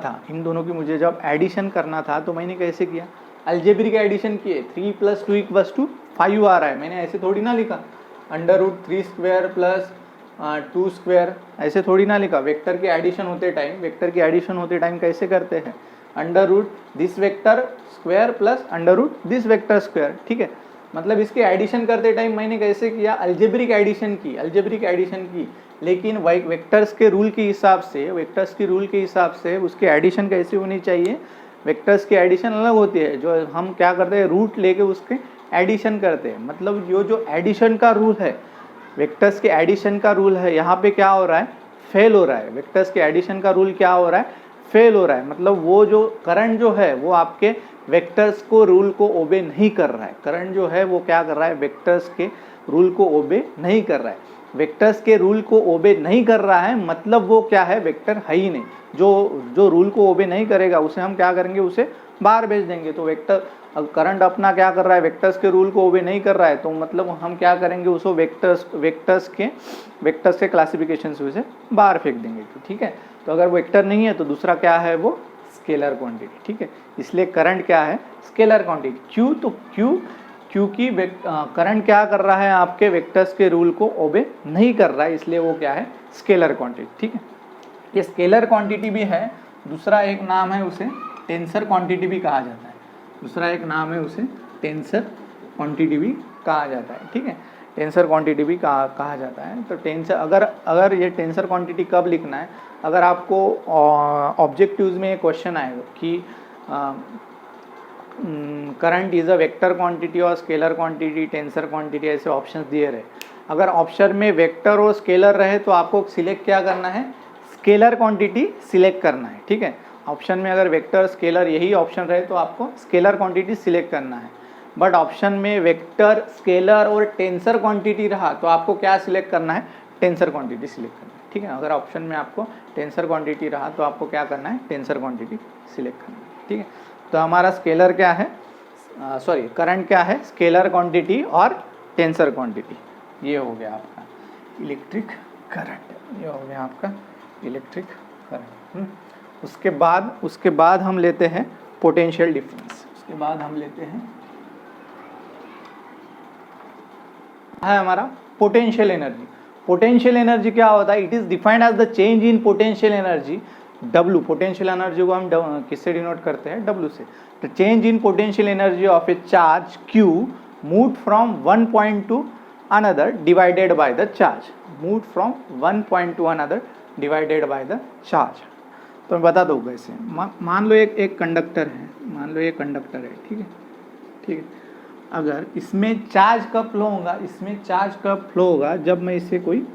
था, तो मैंने कैसे किया? अलजेब्रिक एडिशन किए। 3 + 2 = 5 आ रहा है, मैंने ऐसे थोड़ी ना लिखा √3² + 2² ऐसे थोड़ी ना लिखा। वेक्टर के एडिशन होते टाइम कैसे करते हैं? √this vector square + √this vector square. ठीक है, मतलब इसके एडिशन करते टाइम मैंने कैसे किया? अलजेब्रिक एडिशन की, लेकिन वेक्टर्स के रूल के हिसाब से उसकी एडिशन कैसे होनी चाहिए? वेक्टर्स की एडिशन अलग होती है, जो हम क्या करते हैं रूट लेके उसके एडिशन करते हैं। मतलब जो एडिशन का रूल है, वेक्टर्स के एडिशन का रूल है, यहाँ पे क्या हो रहा है, फेल हो रहा है। वेक्टर्स के एडिशन का रूल क्या हो रहा है, फेल हो रहा है। मतलब वो जो करंट जो है वो आपके वेक्टर्स को रूल को ओबे नहीं कर रहा है। करंट जो है वो क्या कर रहा है, वेक्टर्स के रूल को ओबे नहीं कर रहा है। वेक्टर्स के रूल को ओबे नहीं कर रहा है मतलब वो क्या है, वेक्टर है ही नहीं। जो रूल को ओबे नहीं करेगा उसे हम क्या करेंगे, उसे बाहर भेज देंगे। तो वेक्टर करंट अपना क्या कर रहा है, वेक्टर्स के रूल को ओबे नहीं कर रहा है, तो मतलब हम क्या करेंगे, उसको वेक्टर्स के क्लासिफिकेशन से उसे बाहर फेंक देंगे। ठीक है, तो अगर वेक्टर नहीं है तो दूसरा क्या है, वो स्केलर क्वांटिटी। ठीक है, इसलिए करंट क्या है, स्केलर क्वांटिटी। क्यों, तो क्योंकि करंट क्या कर रहा है, आपके वेक्टर्स के रूल को ओबे नहीं कर रहा है, इसलिए वो क्या है, स्केलर क्वांटिटी। ठीक है, ये स्केलर क्वांटिटी भी है। दूसरा एक नाम है उसे टेंसर क्वांटिटी भी कहा जाता है। दूसरा एक नाम है उसे टेंसर क्वांटिटी भी कहा जाता है। ठीक है, टेंसर क्वांटिटी भी कहा जाता है। तो टेंसर अगर ये टेंसर क्वांटिटी कब लिखना है, अगर आपको ऑब्जेक्टिव्स में क्वेश्चन आएगा कि current is a vector quantity और स्केलर क्वांटिटी, टेंसर क्वांटिटी, ऐसे ऑप्शंस दिए रहे। अगर ऑप्शन में वेक्टर और स्केलर रहे तो आपको सिलेक्ट क्या करना है, स्केलर क्वांटिटी सिलेक्ट करना है। ठीक है, ऑप्शन में अगर वेक्टर स्केलर यही ऑप्शन रहे तो आपको स्केलर क्वांटिटी सिलेक्ट करना है। बट ऑप्शन में वेक्टर, स्केलर और टेंसर क्वांटिटी रहा तो आपको क्या सिलेक्ट करना है, टेंसर क्वांटिटी सिलेक्ट करना है। ठीक है, अगर ऑप्शन में आपको टेंसर क्वांटिटी रहा तो आपको क्या करना है, टेंसर क्वांटिटी सिलेक्ट करना है। ठीक है, तो हमारा स्केलर क्या है, करंट क्या है, स्केलर क्वांटिटी और टेंसर क्वांटिटी। ये हो गया आपका इलेक्ट्रिक करंट, ये हो गया आपका इलेक्ट्रिक करंट। उसके बाद हम लेते हैं पोटेंशियल डिफरेंस। उसके बाद हम लेते हैं हमारा पोटेंशियल एनर्जी। पोटेंशियल एनर्जी क्या होता है, it is defined as the change in potential energy W। Potential energy को हम किससे डिनोट करते हैं, W से। तो change in potential energy of a charge Q moved from one point to another divided by the charge. Moved from one point to another divided by the charge. तो मैं बता दूँ कैसे। मान लो एक कंडक्टर है, मान लो ये कंडक्टर है। ठीक है, ठीक है, अगर इसमें चार्ज कब फ्लो होगा, इसमें चार्ज कब फ्लो होगा, जब मैं इसे कोई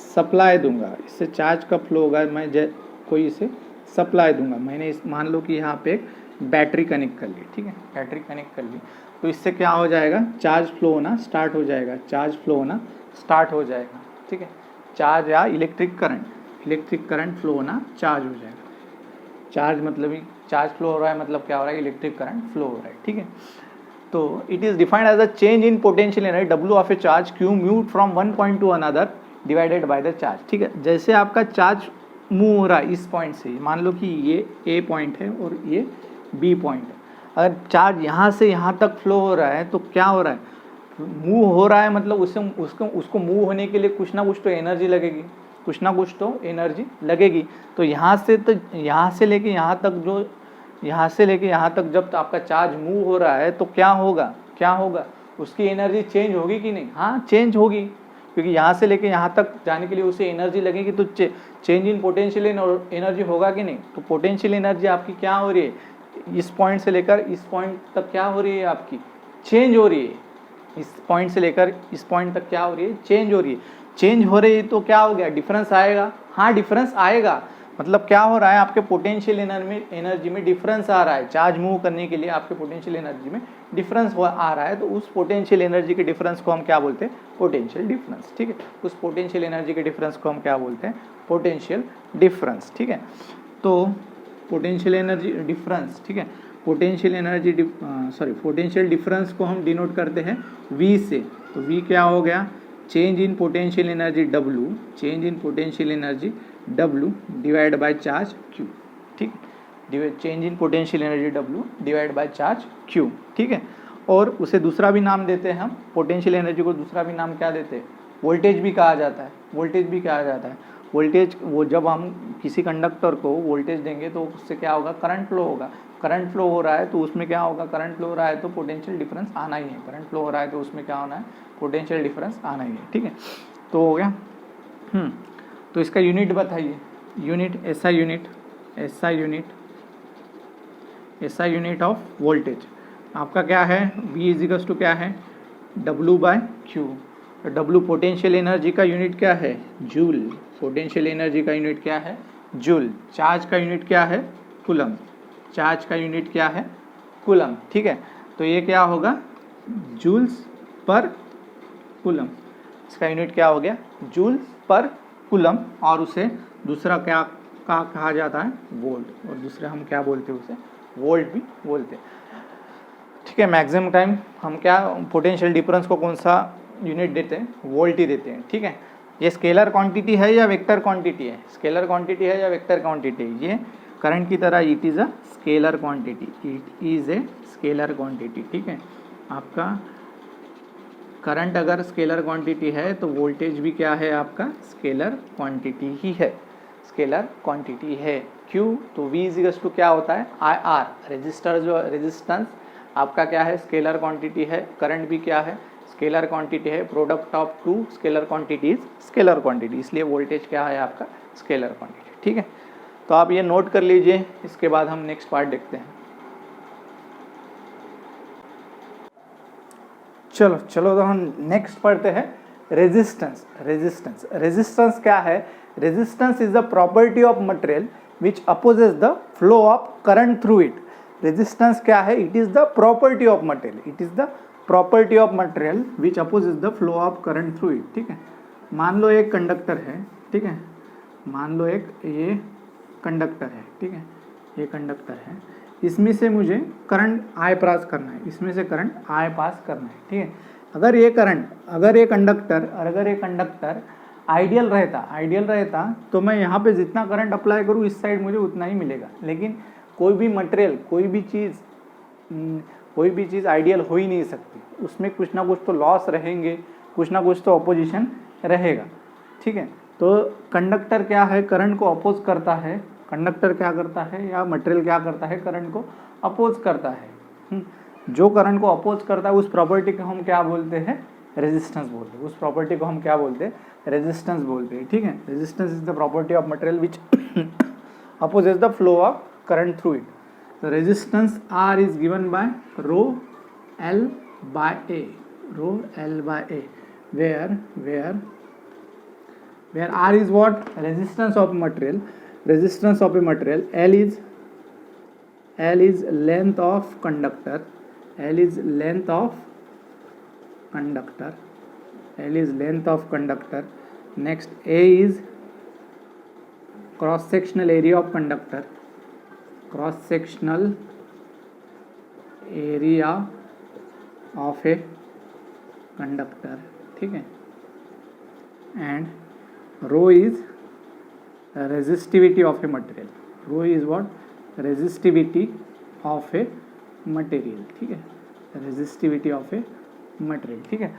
सप्लाई दूंगा। इससे चार्ज कब फ्लो होगा, मैं कोई इसे सप्लाई दूंगा। मैंने मान लो कि यहाँ पे एक बैटरी कनेक्ट कर ली। ठीक है, बैटरी कनेक्ट कर ली तो इससे क्या हो जाएगा, चार्ज फ्लो होना स्टार्ट हो जाएगा। चार्ज फ्लो होना स्टार्ट हो जाएगा। ठीक है, चार्ज या इलेक्ट्रिक करंट फ्लो होना चार्ज हो जाएगा। चार्ज मतलब ही चार्ज फ्लो हो रहा है, मतलब क्या हो रहा है, इलेक्ट्रिक करंट फ्लो हो रहा है। ठीक है, तो it is defined as a change in potential energy W of a charge Q moved from one point to another divided by the charge. ठीक है, जैसे आपका चार्ज मूव हो रहा है इस पॉइंट से, मान लो कि ये A पॉइंट है और ये B पॉइंट है। अगर चार्ज यहाँ से यहाँ तक फ्लो हो रहा है तो क्या हो रहा है, मूव हो रहा है, मतलब उसको मूव होने के लिए कुछ ना कुछ तो एनर्जी लगेगी, कुछ ना कुछ तो एनर्जी लगेगी। तो यहाँ से लेके यहाँ तक जब आपका चार्ज मूव हो रहा है तो क्या होगा, उसकी एनर्जी चेंज होगी कि नहीं, हाँ चेंज होगी, क्योंकि यहाँ से लेके यहाँ तक जाने के लिए उसे एनर्जी लगेगी। तो चेंज इन पोटेंशियल एनर्जी होगा कि नहीं। तो पोटेंशियल एनर्जी आपकी क्या हो रही है, इस पॉइंट से लेकर इस पॉइंट तक क्या हो रही है, आपकी चेंज हो रही है। इस पॉइंट से लेकर इस पॉइंट तक क्या हो रही है, चेंज हो रही है। चेंज हो रही है तो क्या हो गया, डिफरेंस आएगा। हाँ डिफरेंस आएगा, मतलब क्या हो रहा है, आपके पोटेंशियल एनर्जी में डिफरेंस आ रहा है। चार्ज मूव करने के लिए आपके पोटेंशियल एनर्जी में डिफरेंस आ रहा है, तो उस पोटेंशियल एनर्जी के डिफरेंस को हम क्या बोलते हैं, पोटेंशियल डिफरेंस। ठीक है, उस पोटेंशियल एनर्जी के डिफरेंस को हम क्या बोलते हैं, पोटेंशियल डिफरेंस। ठीक है, तो पोटेंशियल एनर्जी डिफरेंस, ठीक है, पोटेंशियल डिफरेंस को हम डिनोट करते हैं V से। तो V क्या हो गया, change in potential energy W, change in potential energy W divide by charge Q। ठीक, change in potential energy W divide by charge Q। ठीक है, और उसे दूसरा भी नाम देते हैं हम, पोटेंशियल एनर्जी को दूसरा भी नाम क्या देते हैं, वोल्टेज भी कहा जाता है। वोल्टेज वो जब हम किसी कंडक्टर को वोल्टेज देंगे तो उससे क्या होगा, करंट फ्लो होगा। करंट फ्लो हो रहा है तो उसमें क्या होगा, करंट फ्लो हो रहा है तो पोटेंशियल डिफरेंस आना ही है। करंट फ्लो हो रहा है तो उसमें क्या होना है, पोटेंशियल डिफरेंस आना ही है। ठीक है, तो हो गया। तो इसका यूनिट बताइए, unit SI unit SI unit of voltage. आपका क्या है, V इजिकल्स टू क्या है, W/Q। तो W पोटेंशियल एनर्जी का यूनिट क्या है, जूल। पोटेंशियल एनर्जी का यूनिट क्या है, जूल। चार्ज का यूनिट क्या है, कूलम। चार्ज का यूनिट क्या है, कूलम। ठीक है, तो ये क्या होगा, जूल्स पर कूलम। इसका यूनिट क्या हो गया, जूल्स पर कूलम। और उसे दूसरा क्या कहा जाता है, वोल्ट। और दूसरे हम क्या बोलते हैं, उसे वोल्ट भी बोलते हैं। ठीक है, मैक्सिमम टाइम हम क्या पोटेंशियल डिफरेंस को कौन सा यूनिट देते हैं, वोल्ट ही देते हैं। ठीक है, ये स्केलर क्वांटिटी है या वेक्टर क्वांटिटी है, स्केलर क्वांटिटी है या वेक्टर क्वांटिटी है, ये करंट की तरह it is a scalar quantity, it is a scalar quantity. ठीक है, आपका करंट अगर स्केलर क्वांटिटी है तो वोल्टेज भी क्या है, आपका स्केलर क्वांटिटी ही है, स्केलर क्वांटिटी है। क्यों, तो V इजिकल्स टू क्या होता है, IR। रेजिस्टर जो रेजिस्टेंस आपका क्या है, स्केलर क्वांटिटी है। करंट भी क्या है, स्केलर क्वांटिटी है। Product of two scalar quantities scalar quantity, इसलिए वोल्टेज क्या है आपका, स्केलर क्वांटिटी। ठीक है, तो आप ये नोट कर लीजिए। इसके बाद हम नेक्स्ट पार्ट देखते हैं। चलो तो हम नेक्स्ट पढ़ते हैं, रेजिस्टेंस। रेजिस्टेंस क्या है, resistance is the property of material which opposes the flow of current through it. Resistance क्या है, it is the property of material, it is the property of material which opposes the flow of current through it. ठीक है, मान लो एक conductor है, ठीक है, मान लो एक ये कंडक्टर है, ठीक है, ये कंडक्टर है, इसमें से मुझे करंट I पास करना है, इसमें से करंट I पास करना है। ठीक है, अगर ये कंडक्टर आइडियल रहता तो मैं यहाँ पे जितना करंट अप्लाई करूँ इस साइड मुझे उतना ही मिलेगा। लेकिन कोई भी मटेरियल, कोई भी चीज़ आइडियल हो ही नहीं सकती, उसमें कुछ ना कुछ तो लॉस रहेंगे, कुछ ना कुछ तो अपोजिशन रहेगा। ठीक है, तो कंडक्टर क्या है, करंट को अपोज करता है। कंडक्टर क्या करता है या मटेरियल क्या करता है, करंट को अपोज करता है। जो करंट को अपोज करता है उस प्रॉपर्टी को हम क्या बोलते हैं, रेजिस्टेंस बोलते हैं। उस प्रॉपर्टी को हम क्या बोलते हैं, रेजिस्टेंस बोलते हैं। ठीक है, resistance is the property of material which opposes the flow of current through it. The resistance R is given by rho L by A, where R is what, resistance of material, L is length of conductor, next A is cross sectional area of conductor, ठीक है, and rho is resistivity of a material, resistivity of a material। ठीक है, resistivity of a material। ठीक है,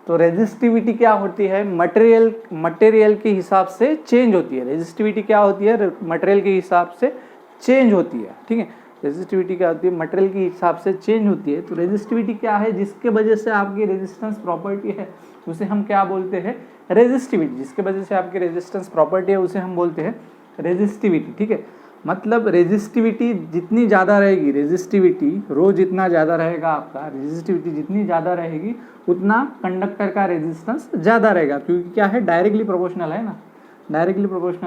तो resistivity क्या होती है, मटेरियल के हिसाब से चेंज होती है। रेजिस्टिविटी क्या होती है, मटेरियल के हिसाब से चेंज होती है। ठीक है, रेजिस्टिविटी क्या होती है, मटेरियल के हिसाब से चेंज होती है। तो रेजिस्टिविटी क्या है, जिसके वजह से आपकी रेजिस्टेंस प्रॉपर्टी है उसे हम क्या बोलते हैं, रेजिस्टिविटी। जिसके वजह से आपकी रेजिस्टेंस प्रॉपर्टी है उसे हम बोलते हैं रेजिस्टिविटी। ठीक है, मतलब रेजिस्टिविटी जितनी ज़्यादा रहेगी, रेजिस्टिविटी रो जितना ज़्यादा रहेगा आपका, रेजिस्टिविटी जितनी ज़्यादा रहेगी उतना कंडक्टर का रेजिस्टेंस ज़्यादा रहेगा, क्योंकि क्या है, डायरेक्टली प्रोपोर्शनल है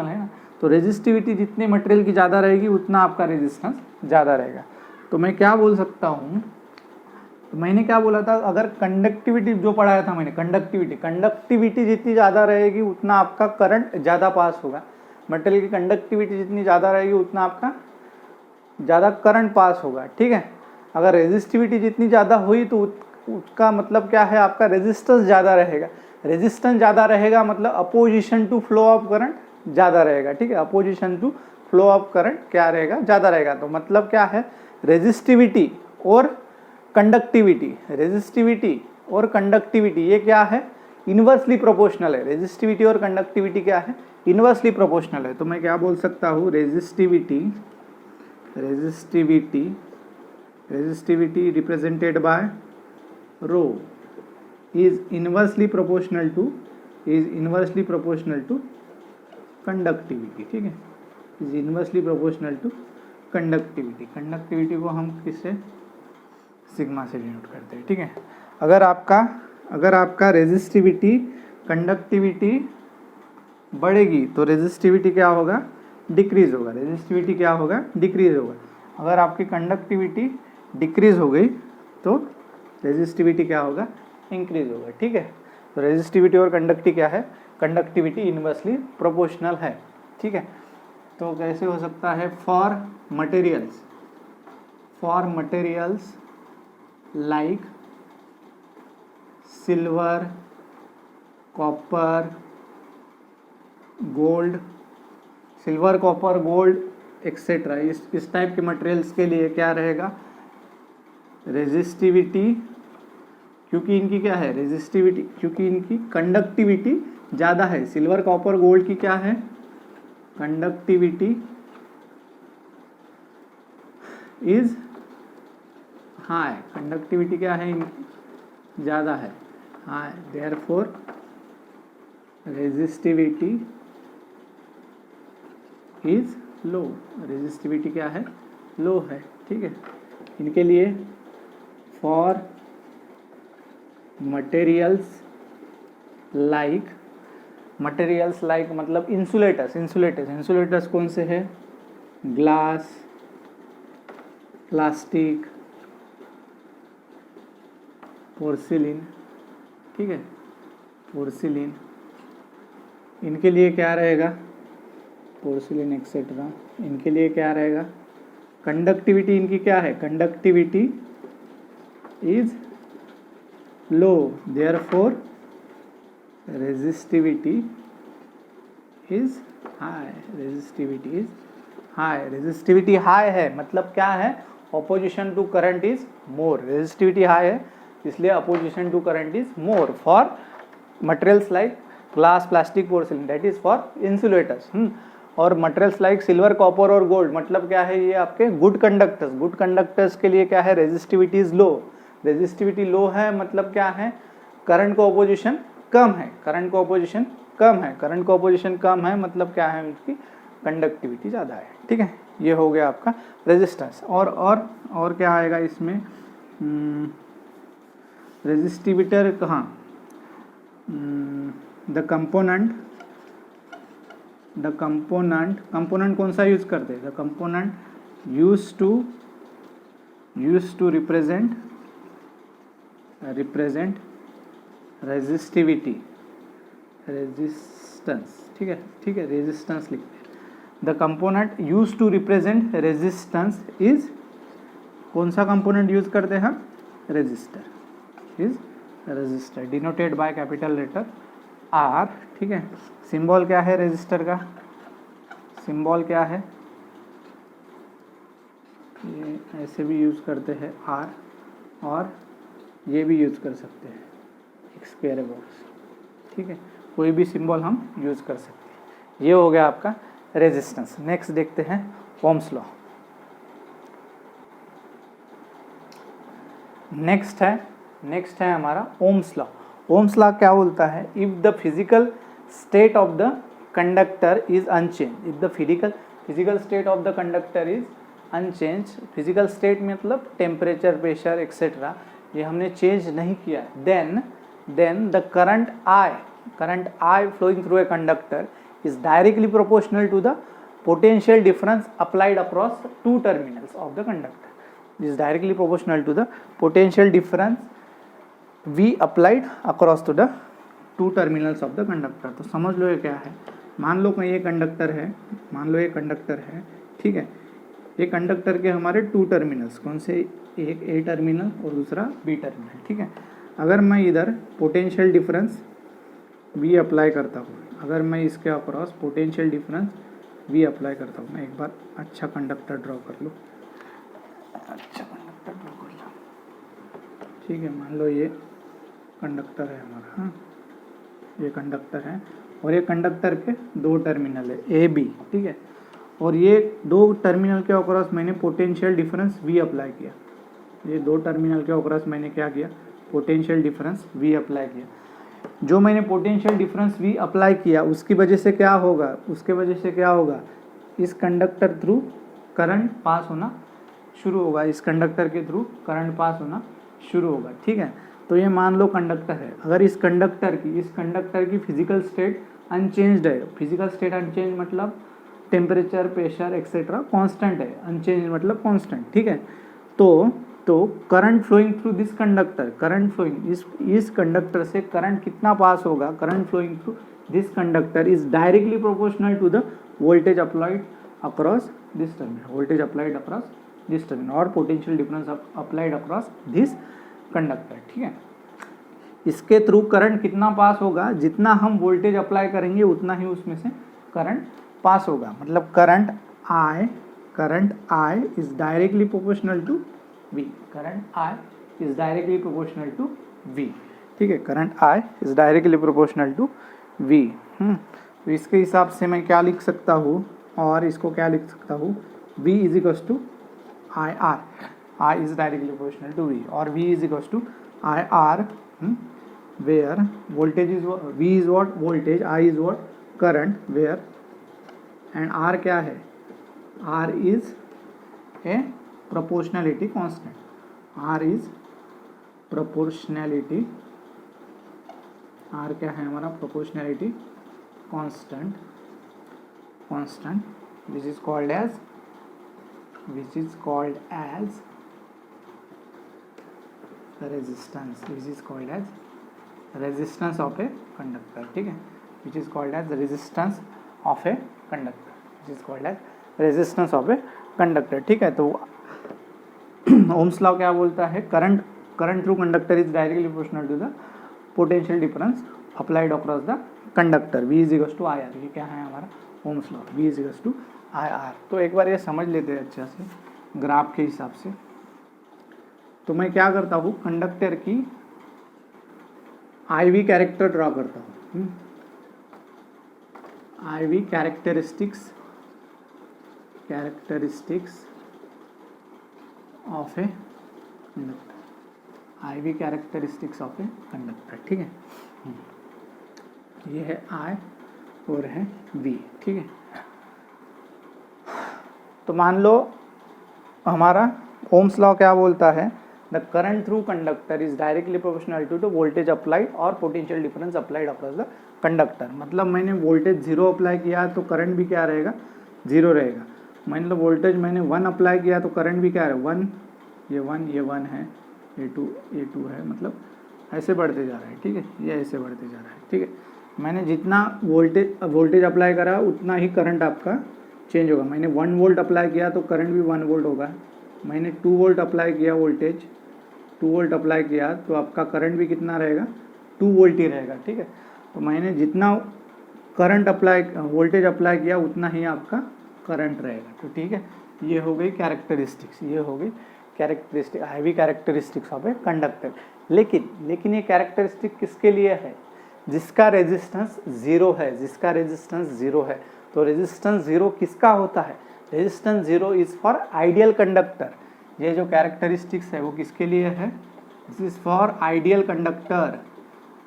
ना। तो रेजिस्टिविटी जितने मटेरियल की ज़्यादा रहेगी उतना आपका रेजिस्टेंस ज़्यादा रहेगा। तो मैं क्या बोल सकता हूँ, तो मैंने क्या बोला था, अगर कंडक्टिविटी जो पढ़ाया था मैंने, कंडक्टिविटी जितनी ज़्यादा रहेगी उतना आपका करंट ज़्यादा पास होगा। मटेरियल की कंडक्टिविटी जितनी ज़्यादा रहेगी उतना आपका ज़्यादा करंट पास होगा। ठीक है, अगर रेजिस्टिविटी जितनी ज़्यादा हुई तो उसका मतलब क्या है, आपका रेजिस्टेंस ज़्यादा रहेगा। रेजिस्टेंस ज़्यादा रहेगा मतलब opposition to flow of current ज़्यादा रहेगा। ठीक है, opposition to flow of current क्या रहेगा, ज़्यादा रहेगा। तो मतलब क्या है, रेजिस्टिविटी और कंडक्टिविटी ये क्या है, इन्वर्सली प्रोपोर्शनल है। रेजिस्टिविटी और कंडक्टिविटी क्या है, इन्वर्सली प्रोपोर्शनल है। तो मैं क्या बोल सकता हूँ, resistivity represented by rho is inversely proportional to conductivity. ठीक है, is inversely proportional to conductivity, conductivity को हम किससे, सिग्मा से डिनोट करते हैं, ठीक है। अगर आपका रेजिस्टिविटी कंडक्टिविटी बढ़ेगी तो रेजिस्टिविटी क्या होगा, डिक्रीज होगा, रेजिस्टिविटी क्या होगा, डिक्रीज होगा। अगर आपकी कंडक्टिविटी डिक्रीज हो गई तो रेजिस्टिविटी क्या होगा, इंक्रीज होगा, ठीक है। तो रेजिस्टिविटी और कंडक्टिविटी क्या है, कंडक्टिविटी इनवर्सली प्रोपोर्शनल है, ठीक है। तो कैसे हो सकता है, for materials like silver, copper, gold, silver, copper, gold etcetera, इस टाइप के मटेरियल्स के लिए क्या रहेगा, रेजिस्टिविटी, क्योंकि इनकी क्या है, रेजिस्टिविटी, क्योंकि इनकी कंडक्टिविटी ज़्यादा है। सिल्वर, कॉपर, गोल्ड की क्या है, कंडक्टिविटी इज हाई, कंडक्टिविटी क्या है, इनकी ज़्यादा है, high, therefore resistivity is low, resistivity क्या है, लो है, ठीक है। इनके लिए फॉर मटेरियल्स लाइक मतलब इंसुलेटर्स कौन से है, ग्लास, प्लास्टिक, पोर्सिलिन, ठीक है, पोर्सिलिन, इनके लिए क्या रहेगा, पोर्सिलिन एक्सेट्रा, इनके लिए क्या रहेगा, कंडक्टिविटी इनकी क्या है, conductivity is low, therefore resistivity is high, resistivity high है, मतलब क्या है, opposition to current is more, resistivity high है इसलिए opposition to current is more for materials like glass, plastic, porcelain, that is for insulators. और materials like silver, copper और gold, मतलब क्या है, ये आपके गुड कंडक्टर्स के लिए क्या है, रेजिस्टिविटी इज लो, रेजिस्टिविटी लो है, मतलब क्या है, करंट को ऑपोजिशन कम है, करंट को ऑपोजिशन कम है, मतलब क्या है, उसकी कंडक्टिविटी ज़्यादा है, ठीक है। ये हो गया आपका रेजिस्टेंस। और क्या आएगा इसमें, रेजिस्टिविटर कहाँ, द कंपोनेंट कौन सा यूज करते हैं, the component use to represent resistance, ठीक है, रेजिस्टेंस लिखते हैं। The component use to represent resistance is, कौन सा कंपोनेंट यूज करते हैं, resistor, denoted by capital letter R, ठीक है। सिंबल क्या है रेजिस्टर का, सिंबल क्या है, ये ऐसे भी यूज करते हैं आर, और ये भी यूज कर सकते हैं स्क्वायर बॉक्स, ठीक है, कोई भी सिंबल हम यूज कर सकते हैं। ये हो गया आपका रेजिस्टेंस। नेक्स्ट देखते हैं ओम्स लॉ। नेक्स्ट है हमारा ओम्स लॉ। ओम्स लॉ क्या बोलता है, if the physical state of the conductor is unchange, if the physical state of the conductor is unchange, physical state मतलब टेम्परेचर, प्रेशर एक्सेट्रा, ये हमने चेंज नहीं किया, then the current I flowing through a conductor is directly proportional to the potential difference applied across two terminals of the conductor. This is directly proportional to the potential difference V applied across to the two terminals of the conductor. तो समझ लो ये क्या है, मान लो ये conductor है, ठीक है, ये कंडक्टर के हमारे टू टर्मिनल्स, कौन से, एक ए टर्मिनल और दूसरा बी टर्मिनल, ठीक है। अगर मैं इधर पोटेंशियल डिफरेंस V अप्लाई करता हूँ, अगर मैं इसके across potential difference V apply करता हूँ, मैं एक बार अच्छा कंडक्टर ड्रॉ कर लूँ, ठीक है। मान लो ये कंडक्टर है हमारा, हाँ, ये कंडक्टर है और ये कंडक्टर के दो टर्मिनल है ए बी, ठीक है, और ये दो टर्मिनल के अक्रॉस मैंने पोटेंशियल डिफरेंस V अप्लाई किया, ये दो टर्मिनल के अक्रॉस मैंने क्या किया, पोटेंशियल डिफरेंस V अप्लाई किया। जो मैंने पोटेंशियल डिफरेंस V अप्लाई किया उसकी वजह से क्या होगा, इस कंडक्टर थ्रू करंट पास होना शुरू होगा, इस कंडक्टर के थ्रू करंट पास होना शुरू होगा, ठीक है। तो ये मान लो कंडक्टर है, अगर इस कंडक्टर की फिजिकल स्टेट अनचेंज्ड है, फिजिकल स्टेट अनचेंज मतलब टेम्परेचर, प्रेशर एक्सेट्रा कांस्टेंट है, अनचेंज मतलब कांस्टेंट, ठीक है। तो current flowing through this conductor, current flowing इस कंडक्टर से करंट कितना पास होगा, current flowing through this conductor is directly proportional to the voltage applied across this terminal, voltage applied across this terminal और potential difference applied across this conductor, ठीक है। इसके through current कितना pass होगा, जितना हम वोल्टेज अप्लाई करेंगे उतना ही उसमें से करंट पास होगा, मतलब current I is directly proportional to V, current I is directly proportional to V, ठीक है। Current I is directly proportional to V। तो इसके हिसाब से मैं क्या लिख सकता हूँ, और इसको क्या लिख सकता हूँ, V is equals to IR, I is directly proportional to V, और V is equals to IR, where voltage is V is what voltage, I is what current, where and R क्या है, R is a proportionality constant, R is proportionality, R क्या है हमारा proportionality constant, which is called as resistance, which is called as resistance of a conductor, ठीक है, which is called as resistance of a conductor, which is called as resistance of a conductor, ठीक है। तो ohms law क्या बोलता है, current through conductor is directly proportional to the potential difference applied across the conductor, V is equals to IR, ये क्या है हमारा Ohm's law, V is equals to IR। तो एक बार ये समझ लेते हैं अच्छे से ग्राफ के हिसाब से। तो मैं क्या करता हूँ, कंडक्टर की IV कैरेक्टर ड्रॉ करता हूँ, IV characteristics of a conductor, IV characteristics of a conductor, ठीक है। ये है I और है V, ठीक है। तो मान लो हमारा ओम्स लॉ क्या बोलता है, the current through conductor is directly proportional to the voltage applied और potential difference applied across the conductor, मतलब मैंने वोल्टेज 0 अप्लाई किया तो करंट भी क्या रहेगा, 0 रहेगा। मान लो वोल्टेज मैंने 1 अप्लाई किया तो करंट भी क्या है, 1, ये 1 है, ये 2 है, मतलब ऐसे बढ़ते जा रहा है, ठीक है, ये ऐसे बढ़ते जा रहा है, ठीक है। मैंने जितना वोल्टेज अप्लाई करा उतना ही करंट आपका चेंज होगा। मैंने 1 वोल्ट अप्लाई किया तो करंट भी 1 वोल्ट होगा, मैंने 2 वोल्ट अप्लाई किया, 2 वोल्ट अप्लाई किया तो आपका करंट भी कितना रहेगा, 2 वोल्ट ही रहेगा, ठीक है। तो मैंने जितना वोल्टेज अप्लाई किया उतना ही आपका करंट रहेगा, तो ठीक है। ये हो गई कैरेक्टरिस्टिक्स, ये हो गई characteristic, IV characteristics of a conductor. लेकिन ये कैरेक्टरिस्टिक किसके लिए है, जिसका रेजिस्टेंस 0 है, जिसका रेजिस्टेंस 0 है। तो रेजिस्टेंस 0 किसका होता है, resistance 0 is for ideal conductor. ये जो कैरेक्टरिस्टिक्स है वो किसके लिए है, this is for ideal conductor.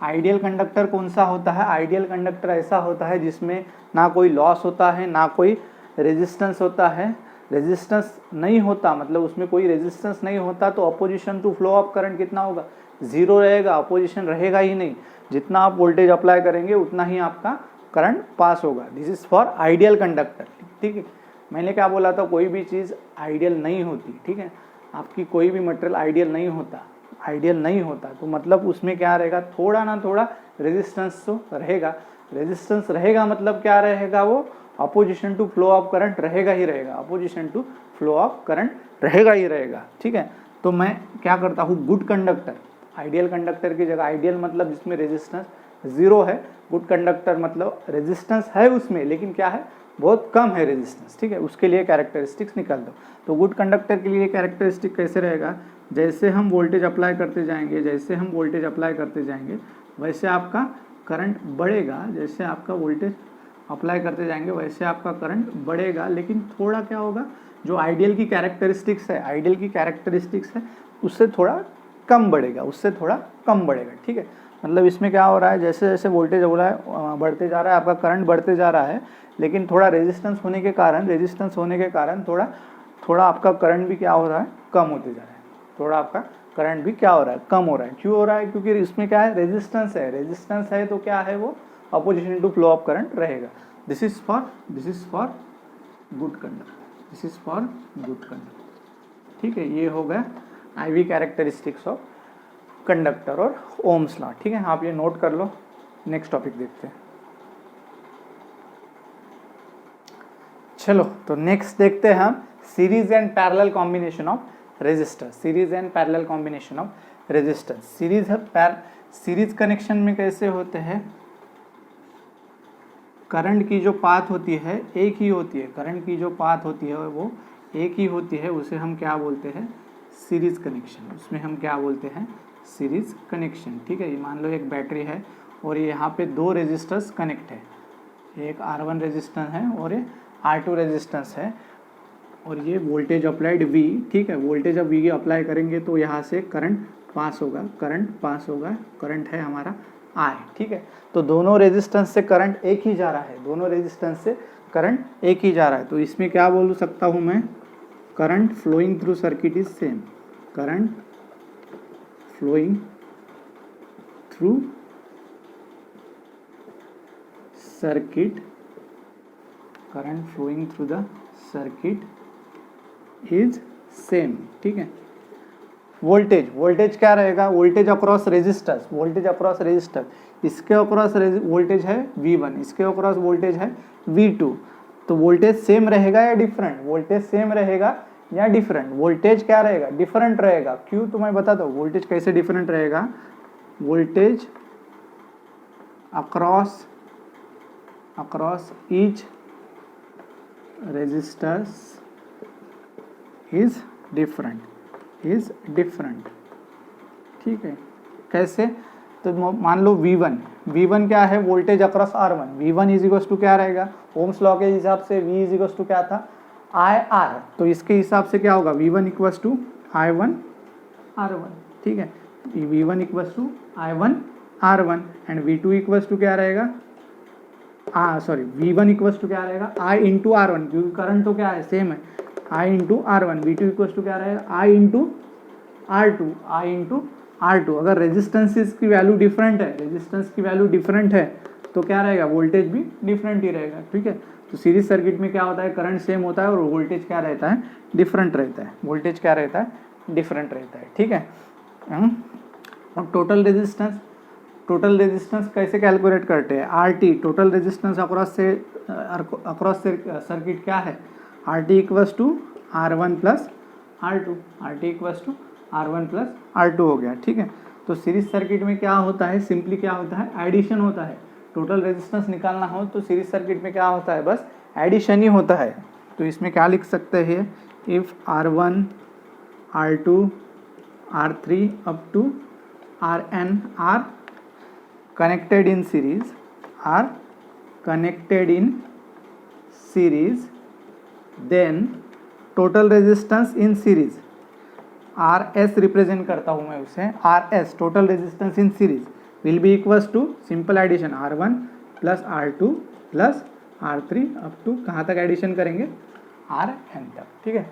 Ideal conductor कौन सा होता है, आइडियल कंडक्टर ऐसा होता है जिसमें ना कोई लॉस होता है ना कोई रेजिस्टेंस होता है। रेजिस्टेंस नहीं होता मतलब उसमें कोई रेजिस्टेंस नहीं होता तो opposition to flow of current कितना होगा, 0 रहेगा, अपोजिशन रहेगा ही नहीं। जितना आप वोल्टेज अप्लाई करेंगे उतना ही आपका करंट पास होगा। This is for ideal conductor, ठीक है। मैंने क्या बोला था, कोई भी चीज़ आइडियल नहीं होती, ठीक है। आपकी कोई भी मटेरियल आइडियल नहीं होता, तो मतलब उसमें क्या रहेगा, थोड़ा ना थोड़ा रेजिस्टेंस तो रहेगा। रेजिस्टेंस रहेगा मतलब क्या रहेगा, वो opposition to flow of current रहेगा ही रहेगा, opposition to flow of current रहेगा ही रहेगा, ठीक है। तो मैं क्या करता हूँ, गुड कंडक्टर, आइडियल कंडक्टर की जगह, आइडियल मतलब जिसमें रेजिस्टेंस 0 है, गुड कंडक्टर मतलब रेजिस्टेंस है उसमें लेकिन क्या है, बहुत कम है रेजिस्टेंस, ठीक है। उसके लिए कैरेक्टरिस्टिक्स निकाल दो। तो गुड कंडक्टर के लिए कैरेक्टरिस्टिक कैसे रहेगा, जैसे हम वोल्टेज अप्लाई करते जाएंगे वैसे आपका करंट बढ़ेगा, जैसे आपका वोल्टेज अप्लाई करते जाएंगे वैसे आपका करंट बढ़ेगा, लेकिन थोड़ा क्या होगा, जो आइडियल की कैरेक्टरिस्टिक्स है उससे थोड़ा कम बढ़ेगा, ठीक है। मतलब इसमें क्या हो रहा है, जैसे जैसे वोल्टेज बढ़ते जा रहा है, आपका करंट बढ़ते जा रहा है, लेकिन थोड़ा रेजिस्टेंस होने के कारण थोड़ा थोड़ा आपका करंट भी क्या हो रहा है, कम होते जा रहा है, थोड़ा आपका करंट भी क्या हो रहा है, कम हो रहा है। क्यों हो रहा है? क्योंकि इसमें क्या है, रेजिस्टेंस है, रेजिस्टेंस है तो क्या है, वो opposition to flow of current रहेगा। This is for good conductor, this is for good conductor. ठीक है, ये हो गया IV कैरेक्टरिस्टिक्स ऑफ कंडक्टर और ओम्स लॉ। ठीक है, आप ये नोट कर लो। नेक्स्ट टॉपिक देखते हैं। चलो, तो नेक्स्ट देखते हैं हम series and parallel combination of resistor. Series and parallel combination of resistor. Series connection में कैसे होते हैं, करंट की जो पाथ होती है एक ही होती है, करंट की जो पाथ होती है वो एक ही होती है, उसे हम क्या बोलते हैं, सीरीज कनेक्शन। उसमें हम क्या बोलते हैं, सीरीज कनेक्शन। ठीक है, ये मान लो एक बैटरी है और ये यहाँ पे दो रेजिस्टर्स कनेक्ट है, एक R1 रेजिस्टेंस है और ये R2 रेजिस्टेंस है, और ये वोल्टेज अप्लाइड V। ठीक है, वोल्टेज अब V अप्लाई करेंगे तो यहाँ से करंट पास होगा, करंट पास होगा, करंट है हमारा I। ठीक है, तो दोनों रेजिस्टेंस से करंट एक ही जा रहा है, दोनों रेजिस्टेंस से करंट एक ही जा रहा है। तो इसमें क्या बोल सकता हूँ मैं, current flowing through circuit is same, current flowing through circuit, current flowing through the circuit is same. ठीक है, वोल्टेज क्या रहेगा, voltage across resistors, voltage across resistor, इसके अक्रॉस वोल्टेज है V1, इसके अक्रॉस वोल्टेज है V2। तो वोल्टेज सेम रहेगा या डिफरेंट, वोल्टेज सेम रहेगा या डिफरेंट, वोल्टेज क्या रहेगा, डिफरेंट रहेगा। क्यों, तो मैं बताता हूँ वोल्टेज कैसे डिफरेंट रहेगा। Voltage across each resistors is different. ठीक है, कैसे, तो मान लो V1 क्या है, voltage across R1, V1 is equal to क्या रहेगा, ओम्स लॉ के हिसाब से V इज इक्वल टू क्या था, IR। तो इसके हिसाब से क्या होगा, V1 equal to I1 R1। ठीक है, V1 equal to I1 R1 and V2 equal to क्या रहेगा, V1 इक्वल टू क्या रहेगा, I इंटू R1, क्योंकि करंट तो क्या है, सेम है, I into R1। V2 equal to क्या रहेगा, I इंटू R2। अगर रेजिस्टेंसेस की वैल्यू डिफरेंट है, रेजिस्टेंस की वैल्यू डिफरेंट है तो क्या रहेगा, वोल्टेज भी डिफरेंट ही रहेगा। ठीक है, तो सीरीज सर्किट में क्या होता है, करंट सेम होता है और वोल्टेज क्या रहता है, डिफरेंट रहता है, वोल्टेज क्या रहता है, डिफरेंट रहता है। ठीक है, और टोटल रेजिस्टेंस कैसे कैलकुलेट करते हैं, RT, total resistance across circuit क्या है, RT equals to R1 plus R2, RT equals to R1 plus R2 हो गया। ठीक है, तो सीरीज सर्किट में क्या होता है, सिंपली क्या होता है, एडिशन होता है। टोटल रेजिस्टेंस निकालना हो तो सीरीज सर्किट में क्या होता है, बस एडिशन ही होता है। तो इसमें क्या लिख सकते हैं, if R1 R2 R3 up to Rn are connected in series, then total resistance in series, RS represent करता हूँ मैं उसे, RS total resistance in series will be equals to simple addition R1 plus R2 plus R3 up to कहाँ तक addition करेंगे, Rn तक। ठीक है,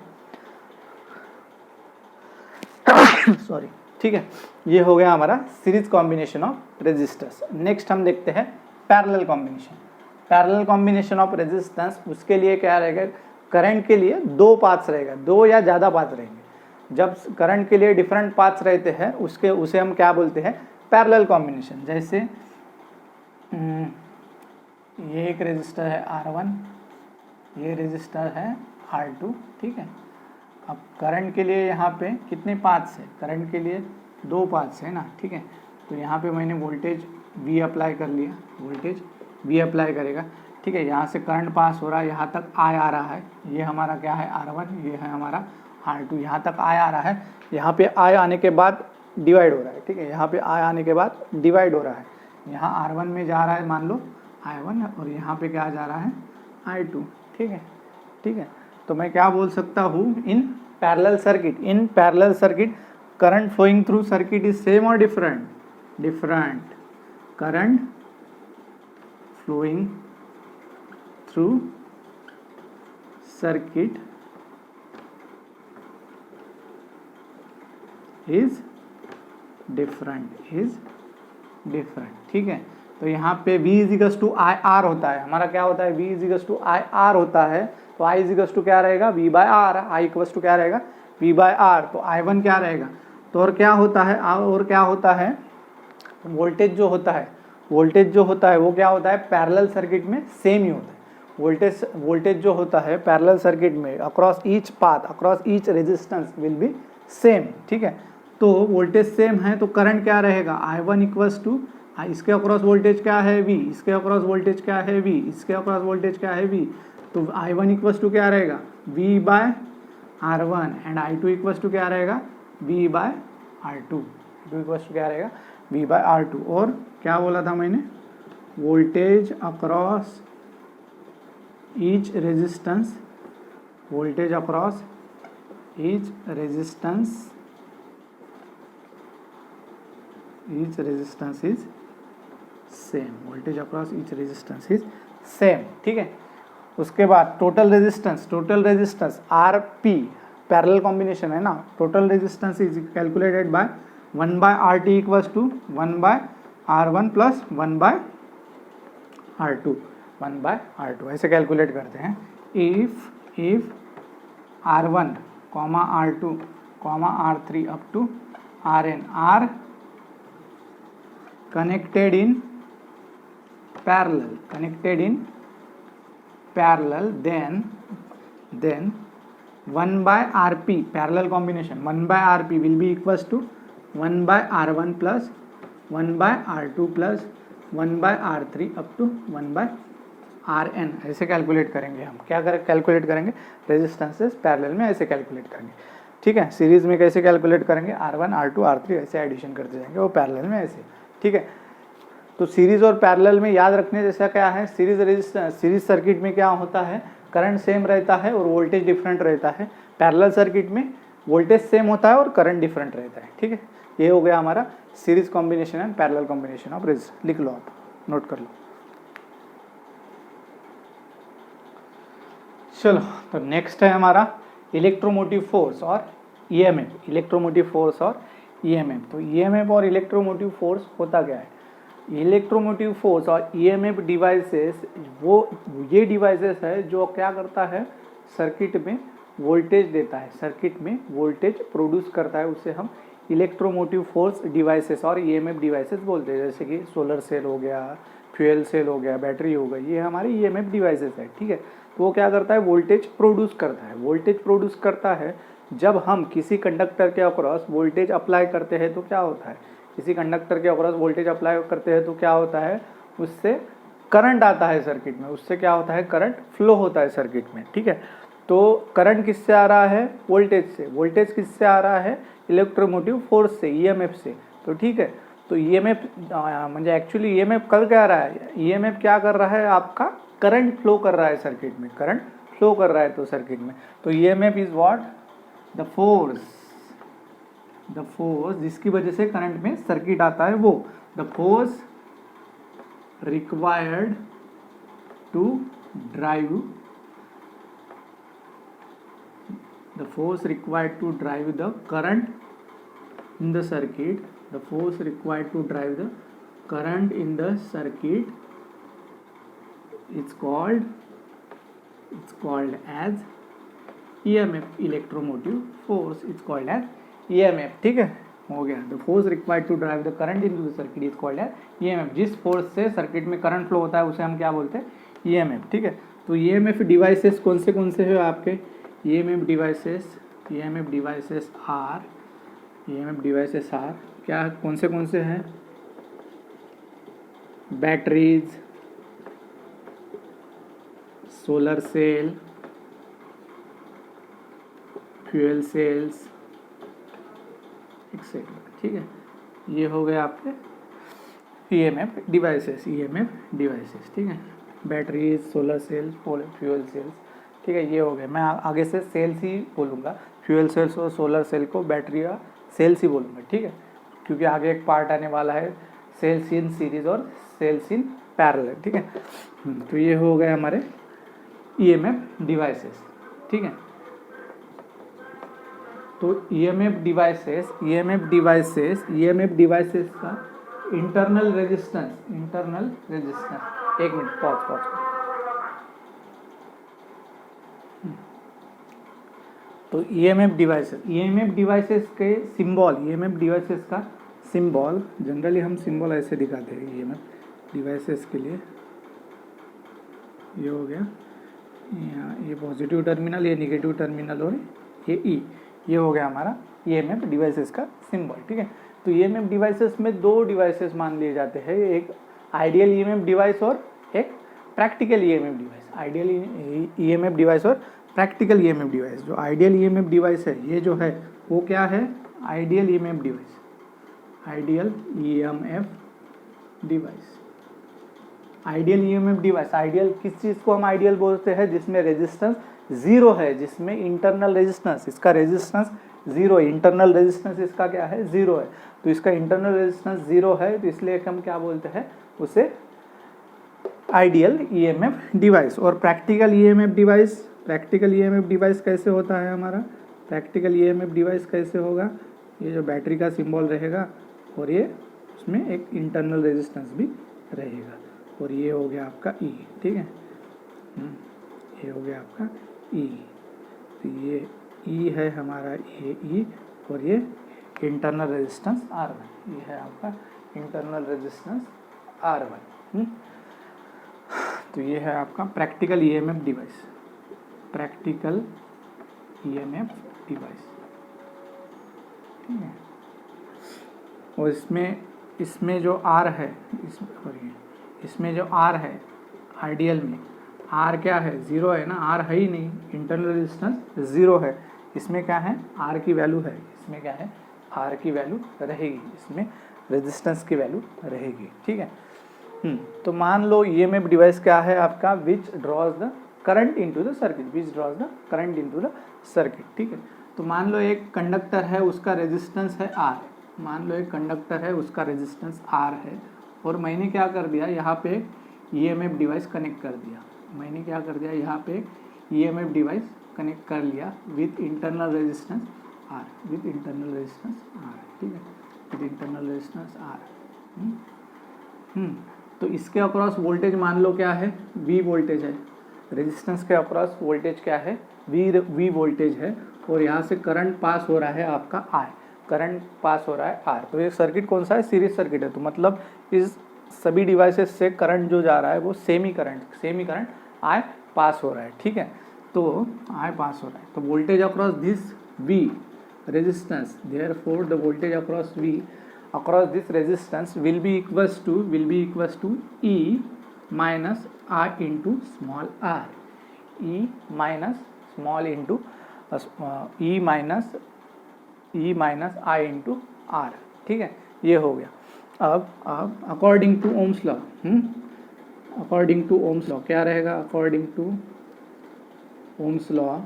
सॉरी। ठीक है, ये हो गया हमारा series combination of resistors. Next हम देखते हैं parallel combination. Parallel combination of resistance, उसके लिए क्या रहेगा, करंट के लिए दो पाथ्स रहेगा, दो या ज़्यादा पाथ रहेंगे। जब करंट के लिए डिफरेंट पाथ्स रहते हैं उसे हम क्या बोलते हैं, पैरेलल कॉम्बिनेशन। जैसे ये एक रेजिस्टर है R1, ये रेजिस्टर है R2। ठीक है, अब करंट के लिए यहाँ पे कितने पाथ्स है, करंट के लिए दो पाथ्स है ना। ठीक है, तो यहाँ पे मैंने वोल्टेज V अप्लाई कर लिया, वोल्टेज V अप्लाई करेगा। ठीक है, यहाँ से करंट पास हो रहा है, यहाँ तक I आ रहा है, ये हमारा क्या है R1, ये है हमारा R2, यहाँ तक I आ रहा है, यहाँ पे I आने के बाद डिवाइड हो रहा है। ठीक है, यहाँ पे I आने के बाद डिवाइड हो रहा है, यहाँ R1 में जा रहा है मान लो I1 और यहाँ पे क्या जा रहा है I2। ठीक है, ठीक है, तो मैं क्या बोल सकता हूँ, in parallel circuit current flowing through circuit is same और different, current flowing through circuit is different, ठीक है। तो यहाँ पे v equals to I R होता है, हमारा क्या होता है, v equals to I R होता है, तो i इजिकल्स टू क्या रहेगा, v by R, i equals to क्या रहेगा, v बाय आर, तो i1 क्या रहेगा, तो और क्या होता है, वोल्टेज जो होता है वो क्या होता है, पैरेलल सर्किट में सेम ही होता है। वोल्टेज जो होता है पैरेलल सर्किट में across each path, across each resistance will be same, ठीक है। तो वोल्टेज सेम है तो करंट क्या रहेगा, I1 इक्वल्स टू, इसके अक्रॉस वोल्टेज क्या है V, इसके अक्रॉस वोल्टेज क्या है V, इसके अक्रॉस वोल्टेज क्या है V, तो I1 इक्वल्स टू क्या रहेगा, V by R1 and I2 equals to क्या रहेगा, V bye R2, I2 equals to क्या रहेगा, V बाय R2। और क्या बोला था मैंने, voltage across each resistance, voltage across each resistance is same, voltage across each resistance is same, ठीक है। उसके बाद total resistance R P, parallel combination है ना, total resistance is calculated by 1 by R T equals to 1 by R1 plus 1 by R2, 1 by R2 ऐसे calculate करते हैं। If R1, R2, R3 up to Rn are connected in parallel, then 1 by Rp, parallel combination, 1 by Rp will be equals to 1 by R1 plus 1 by R2 plus 1 by R3 up to 1 by Rn, ऐसे calculate करेंगे हम। क्या calculate करेंगे, resistances parallel में ऐसे calculate करेंगे, ठीक है। सीरीज में कैसे कैलकुलेट करेंगे, R1 R2 R3 ऐसे एडिशन करते जाएंगे, वो पैरेलल में ऐसे, ठीक है। तो सीरीज और पैरेलल में याद रखने जैसा क्या है, सीरीज सर्किट में क्या होता है, करंट सेम रहता है और वोल्टेज डिफरेंट रहता है। पैरेलल सर्किट में वोल्टेज सेम होता है और करंट डिफरेंट रहता है, ठीक है। ये हो गया हमारा series combination and parallel combination of resistance. लिख लो आप, नोट कर लो। चलो, तो नेक्स्ट है हमारा इलेक्ट्रोमोटिव फोर्स और ईएमएफ। इलेक्ट्रोमोटिव फोर्स और ईएमएफ, तो ईएमएफ और इलेक्ट्रोमोटिव फोर्स होता क्या है, इलेक्ट्रोमोटिव फोर्स और ईएमएफ डिवाइसेस, ये डिवाइसेस है जो क्या करता है, सर्किट में वोल्टेज देता है, सर्किट में वोल्टेज प्रोड्यूस करता है, उसे हम इलेक्ट्रोमोटिव फोर्स डिवाइसेस और ईएमएफ डिवाइसेस बोलते हैं। जैसे कि सोलर सेल हो गया, फ्यूल सेल हो गया, बैटरी हो गई, ये हमारे ईएमएफ डिवाइसेस है, ठीक है। तो वो क्या करता है, वोल्टेज प्रोड्यूस करता है। वोल्टेज प्रोड्यूस करता है जब हम किसी कंडक्टर के अक्रॉस वोल्टेज अप्लाई करते हैं तो क्या होता है, किसी कंडक्टर के अक्रॉस वोल्टेज अप्लाई करते हैं तो क्या होता है, उससे करंट आता है सर्किट में, उससे क्या होता है, करंट फ्लो होता है सर्किट में, ठीक है। तो करंट किससे आ रहा है, वोल्टेज से। वोल्टेज किससे आ रहा है, इलेक्ट्रोमोटिव फोर्स से, ईएमएफ से, तो ठीक है। तो ईएमएफ म्हणजे एक्चुअली ईएमएफ कर क्या रहा है, ईएमएफ क्या कर रहा है, आपका करंट फ्लो कर रहा है सर्किट में, करंट फ्लो कर रहा है तो सर्किट में। तो EMF is what, the force जिसकी वजह से करंट में सर्किट आता है, वो the force required to drive the force required to drive the current in the circuit, the force required to drive the current in the circuit it's called as EMF, electromotive force, it's called as EMF, ठीक है, हो गया। the force required to drive the current into the circuit is called as EMF। जिस force से circuit में current flow होता है उसे हम क्या बोलते हैं, EMF, ठीक है। तो EMF डिवाइसेस कौन से है आपके, EMF डिवाइसेस आर क्या, कौन से हैं, batteries, solar cell, fuel cells etcetera, ठीक है। ये हो गए आपके EMF डिवाइसेस, ठीक है। Batteries, solar cells, fuel cells, ठीक है, ये हो गए। मैं आगे से सेल्स ही बोलूँगा, फ्यूल सेल्स और सोलर सेल को बैटरी या सेल्स ही बोलूँगा, ठीक है, क्योंकि आगे एक पार्ट आने वाला है सेल्स इन सीरीज और सेल्स इन पैरेलल, ठीक है। तो ये हो गए हमारे EMF डिवाइसेस, ठीक है। तो ईएमएफ डिवाइसेस का इंटरनल रेजिस्टेंस, एक मिनट पॉज। तो ईएमएफ डिवाइसेस के सिंबल, ईएमएफ डिवाइसेस का सिंबल, जनरली हम सिंबल ऐसे दिखाते हैं ईएमएफ डिवाइसेस के लिए। ये हो गया, यहाँ ये पॉजिटिव टर्मिनल, ये नेगेटिव टर्मिनल और ये ई, ये हो गया हमारा ईएमएफ डिवाइसेस का सिंबल। ठीक है, तो ईएमएफ डिवाइसेस में दो डिवाइसेस मान लिए जाते हैं, एक आइडियल ईएमएफ डिवाइस और एक practical EMF device. Ideal EMF device और प्रैक्टिकल ईएमएफ डिवाइस। जो आइडियल ईएमएफ डिवाइस है, ये जो है वो क्या है, ideal EMF device, ideal EMF device. Ideal EMF device, ideal किस चीज़ को हम आइडियल बोलते हैं, जिसमें रेजिस्टेंस जीरो है, जिसमें इंटरनल रेजिस्टेंस, इसका रेजिस्टेंस जीरो है, इंटरनल रेजिस्टेंस इसका क्या है, जीरो है। तो इसका इंटरनल रेजिस्टेंस जीरो है, तो इसलिए हम क्या बोलते हैं उसे, आइडियल ईएमएफ डिवाइस। और practical EMF device, practical EMF device कैसे होता है हमारा, प्रैक्टिकल ईएमएफ डिवाइस कैसे होगा, ये जो बैटरी का सिंबल रहेगा और ये उसमें एक इंटरनल रेजिस्टेंस भी रहेगा, और ये हो गया आपका ई। ठीक है, ये हो गया आपका ई। तो ये ई है हमारा, ये ई, और ये इंटरनल रेजिस्टेंस R1, ये है आपका इंटरनल रेजिस्टेंस R1। तो ये है आपका practical EMF device, practical EMF device. ठीक है, और इसमें जो R है, इसमें जो R है आइडियल में, R क्या है, जीरो है ना, R है ही नहीं, इंटरनल रेजिस्टेंस जीरो है। इसमें क्या है, R की वैल्यू है, इसमें क्या है, R की वैल्यू रहेगी, इसमें रेजिस्टेंस की वैल्यू रहेगी। ठीक है, तो मान लो ईएमएफ डिवाइस क्या है आपका, which draws the current into the circuit, which draws the current into the circuit. ठीक है, तो मान लो एक कंडक्टर है, उसका रेजिस्टेंस है R, मान लो एक कंडक्टर है, उसका रेजिस्टेंस R है, और मैंने क्या कर दिया, यहाँ पे ईएमएफ डिवाइस कनेक्ट कर दिया, मैंने क्या कर दिया, यहाँ पे ईएमएफ डिवाइस कनेक्ट कर लिया with internal resistance R, with internal resistance R। ठीक है, विथ इंटरनल रेजिस्टेंस R। तो इसके अक्रॉस वोल्टेज मान लो क्या है, V वोल्टेज है, रेजिस्टेंस के अक्रॉस वोल्टेज क्या है, V वोल्टेज है, और यहाँ से करंट पास हो रहा है आपका I, करंट पास हो रहा है R। तो ये सर्किट कौन सा है, सीरीज सर्किट है, तो मतलब इस सभी डिवाइसेस से करंट जो जा रहा है वो सेमी करंट I पास हो रहा है। ठीक है, तो I पास हो रहा है, तो voltage across this V resistance, therefore the voltage across V across this resistance will be equals to E minus I into small r, E minus small into E minus I into R। ठीक है, ये हो गया। अब according to Ohm's law, according to Ohm's law क्या रहेगा, according to Ohm's law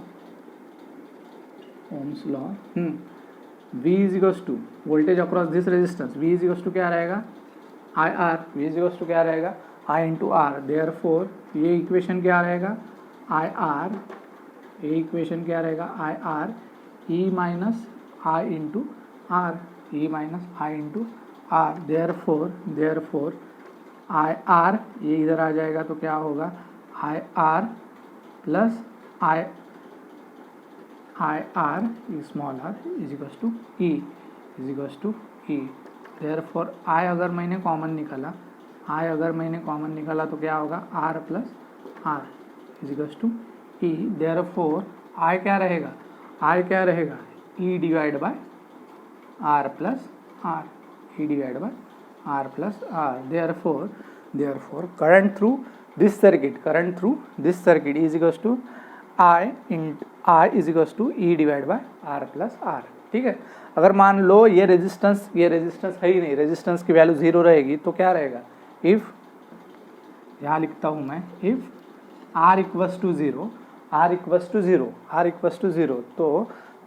V is equals to voltage across this resistance, V is equals to क्या रहेगा, IR, V is equals to क्या रहेगा, I into R। देयरफॉर ये equation क्या रहेगा, IR, ये इक्वेशन क्या रहेगा, IR E minus I into R, E minus I into R। Therefore IR ये इधर आ जाएगा, तो क्या होगा, IR plus IR small r is equals to E। Therefore I अगर मैंने कॉमन निकाला, तो क्या होगा, R plus R is equals to E। Therefore I क्या रहेगा, E divide by R plus R, E divide by R plus R। Therefore current through this circuit is equals to I is equals to E divide by R plus R। ठीक है, अगर मान लो ये resistance है ही नहीं, resistance की value zero रहेगी, तो क्या रहेगा, इफ, यहाँ लिखता हूँ मैं, if R equals to zero,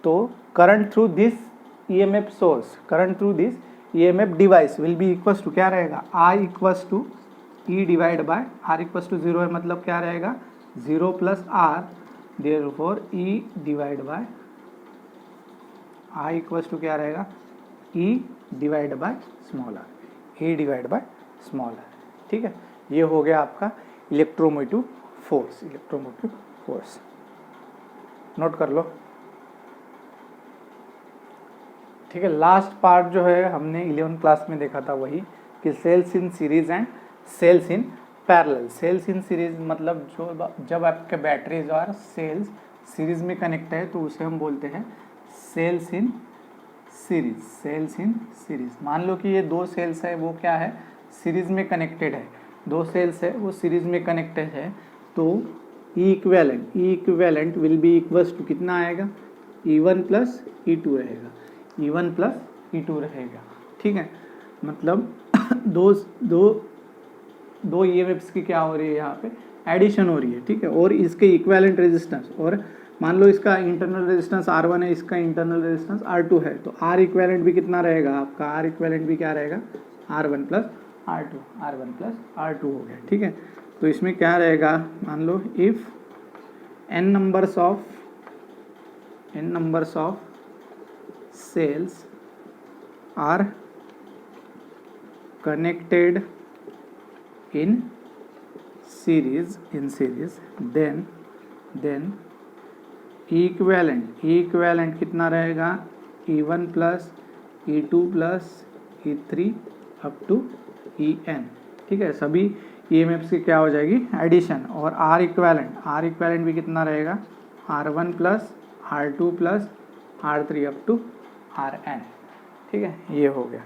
तो current through this EMF source, current through this EMF device will be equals to क्या रहेगा, I equals to E divide by R equals to zero है, मतलब क्या रहेगा, zero plus R। Therefore E divide by I equals to क्या रहेगा, E divide by small R, E divide by small R. ठीक है, ये हो गया आपका electromotive force, electromotive force, note कर लो। ठीक है, लास्ट पार्ट जो है हमने 11th क्लास में देखा था वही कि cells in series and cells in parallel. Cells in series मतलब जो जब आपके बैटरीज और सेल्स सीरीज में कनेक्ट है तो उसे हम बोलते हैं cells in series, cells in series. मान लो कि ये दो सेल्स है वो क्या है, सीरीज में कनेक्टेड है, दो सेल्स है वो सीरीज में कनेक्टेड है, तो E equivalent will be equals to कितना आएगा, E1 प्लस E2 रहेगा, E1 प्लस E2 रहेगा। ठीक है, मतलब दो EMFs की क्या हो रही है यहाँ पे, एडिशन हो रही है। ठीक है, और इसके इक्विवेलेंट रेजिस्टेंस, और मान लो इसका इंटरनल रेजिस्टेंस R1 है, इसका इंटरनल रेजिस्टेंस R2 है, तो R इक्विवेलेंट भी कितना रहेगा आपका, R इक्विवेलेंट भी क्या रहेगा, R1 plus R2, R1 plus R2 हो गया। ठीक है, तो इसमें क्या रहेगा, मान लो if n numbers of cells are connected in series then equivalent कितना रहेगा, E1 plus E2 plus E3 up to En। ठीक है, सभी EMFs की क्या हो जाएगी, एडिशन, और R इक्वेलेंट भी कितना रहेगा, R1 plus R2 plus R3 up to Rn। ठीक है, ये हो गया।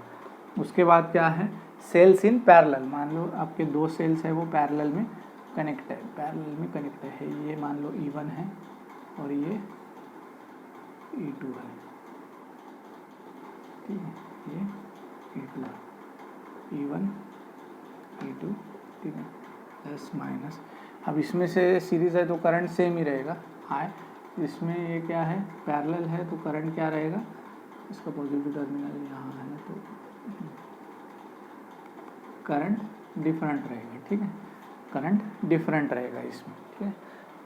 उसके बाद क्या है, सेल्स इन पैरेलल, मान लो आपके दो सेल्स है वो पैरेलल में कनेक्ट है, ये मान लो E1 है और ये E2 है। ठीक है, ये E2 है, E1 E2। ठीक है, प्लस माइनस, अब इसमें से सीरीज है तो करंट सेम ही रहेगा, हाई, इसमें ये क्या है, पैरेलल है तो करंट क्या रहेगा, इसका पॉजिटिव टर्मिनल यहाँ है तो करंट डिफरेंट रहेगा। ठीक है, करंट डिफरेंट रहेगा इसमें। ठीक है,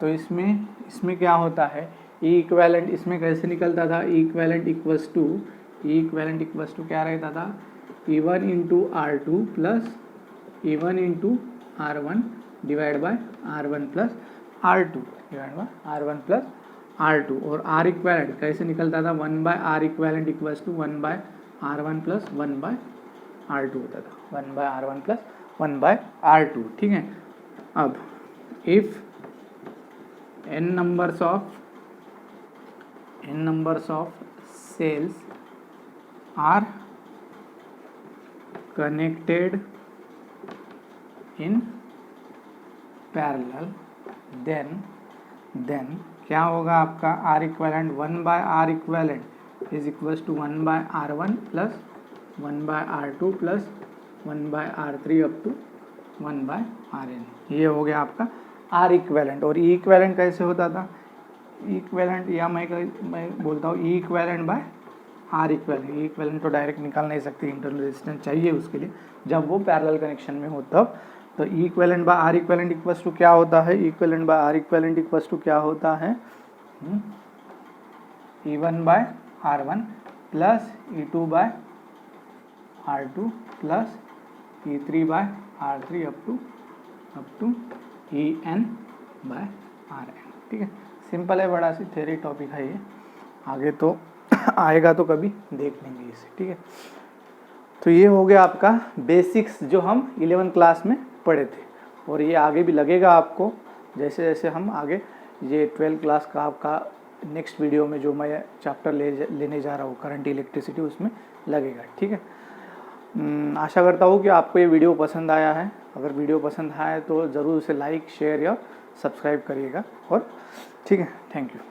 तो इसमें क्या होता है, ई इक्वेलेंट इसमें कैसे निकलता था, ई इक्वेलेंट इक्वल्स टू क्या रहता था, E1 into R2 plus E1 into R1 divide by R1 plus R2 divide by R1 plus R2, और R इक्वेलेंट कैसे निकलता था, 1 by R equivalent equals to 1 by R1 plus 1 by R2 होता था, 1 by R1 plus 1 by R2। ठीक है, अब if n numbers of cells are connected in parallel then क्या होगा आपका, R equivalent 1 by R equivalent is equals to 1 by R1 plus 1 by R2 plus 1 by R3 up to 1 by Rn। ये हो गया आपका R इक्वेलेंट। और ई equivalent कैसे होता था, ई इक्वेलेंट या मैं बोलता हूँ ई इक्वेलेंट बाय R इक्वेलेंट। ई इक्वेलेंट तो डायरेक्ट निकाल नहीं सकते, इंटरनल रेजिस्टेंस चाहिए उसके लिए, जब वो पैरेलल कनेक्शन में हो तब। तो E equivalent by R equivalent equals to क्या होता है, equivalent by R equivalent equals to क्या होता है, E1 by R1 plus E2 by R2 plus E3 by R3 up to En by Rn। ठीक है, सिंपल है, बड़ा सी थ्योरी टॉपिक है ये, आगे तो आएगा तो कभी देख लेंगे इसे। ठीक है, तो ये हो गया आपका बेसिक्स जो हम 11th क्लास में पढ़े थे, और ये आगे भी लगेगा आपको, जैसे जैसे हम आगे ये 12th क्लास का आपका नेक्स्ट वीडियो में जो मैं चैप्टर लेने जा रहा हूँ करंट इलेक्ट्रिसिटी, उसमें लगेगा। ठीक है, आशा करता हूँ कि आपको ये वीडियो पसंद आया है। अगर वीडियो पसंद आया तो ज़रूर उसे लाइक, शेयर या सब्सक्राइब करिएगा। और ठीक है, थैंक यू।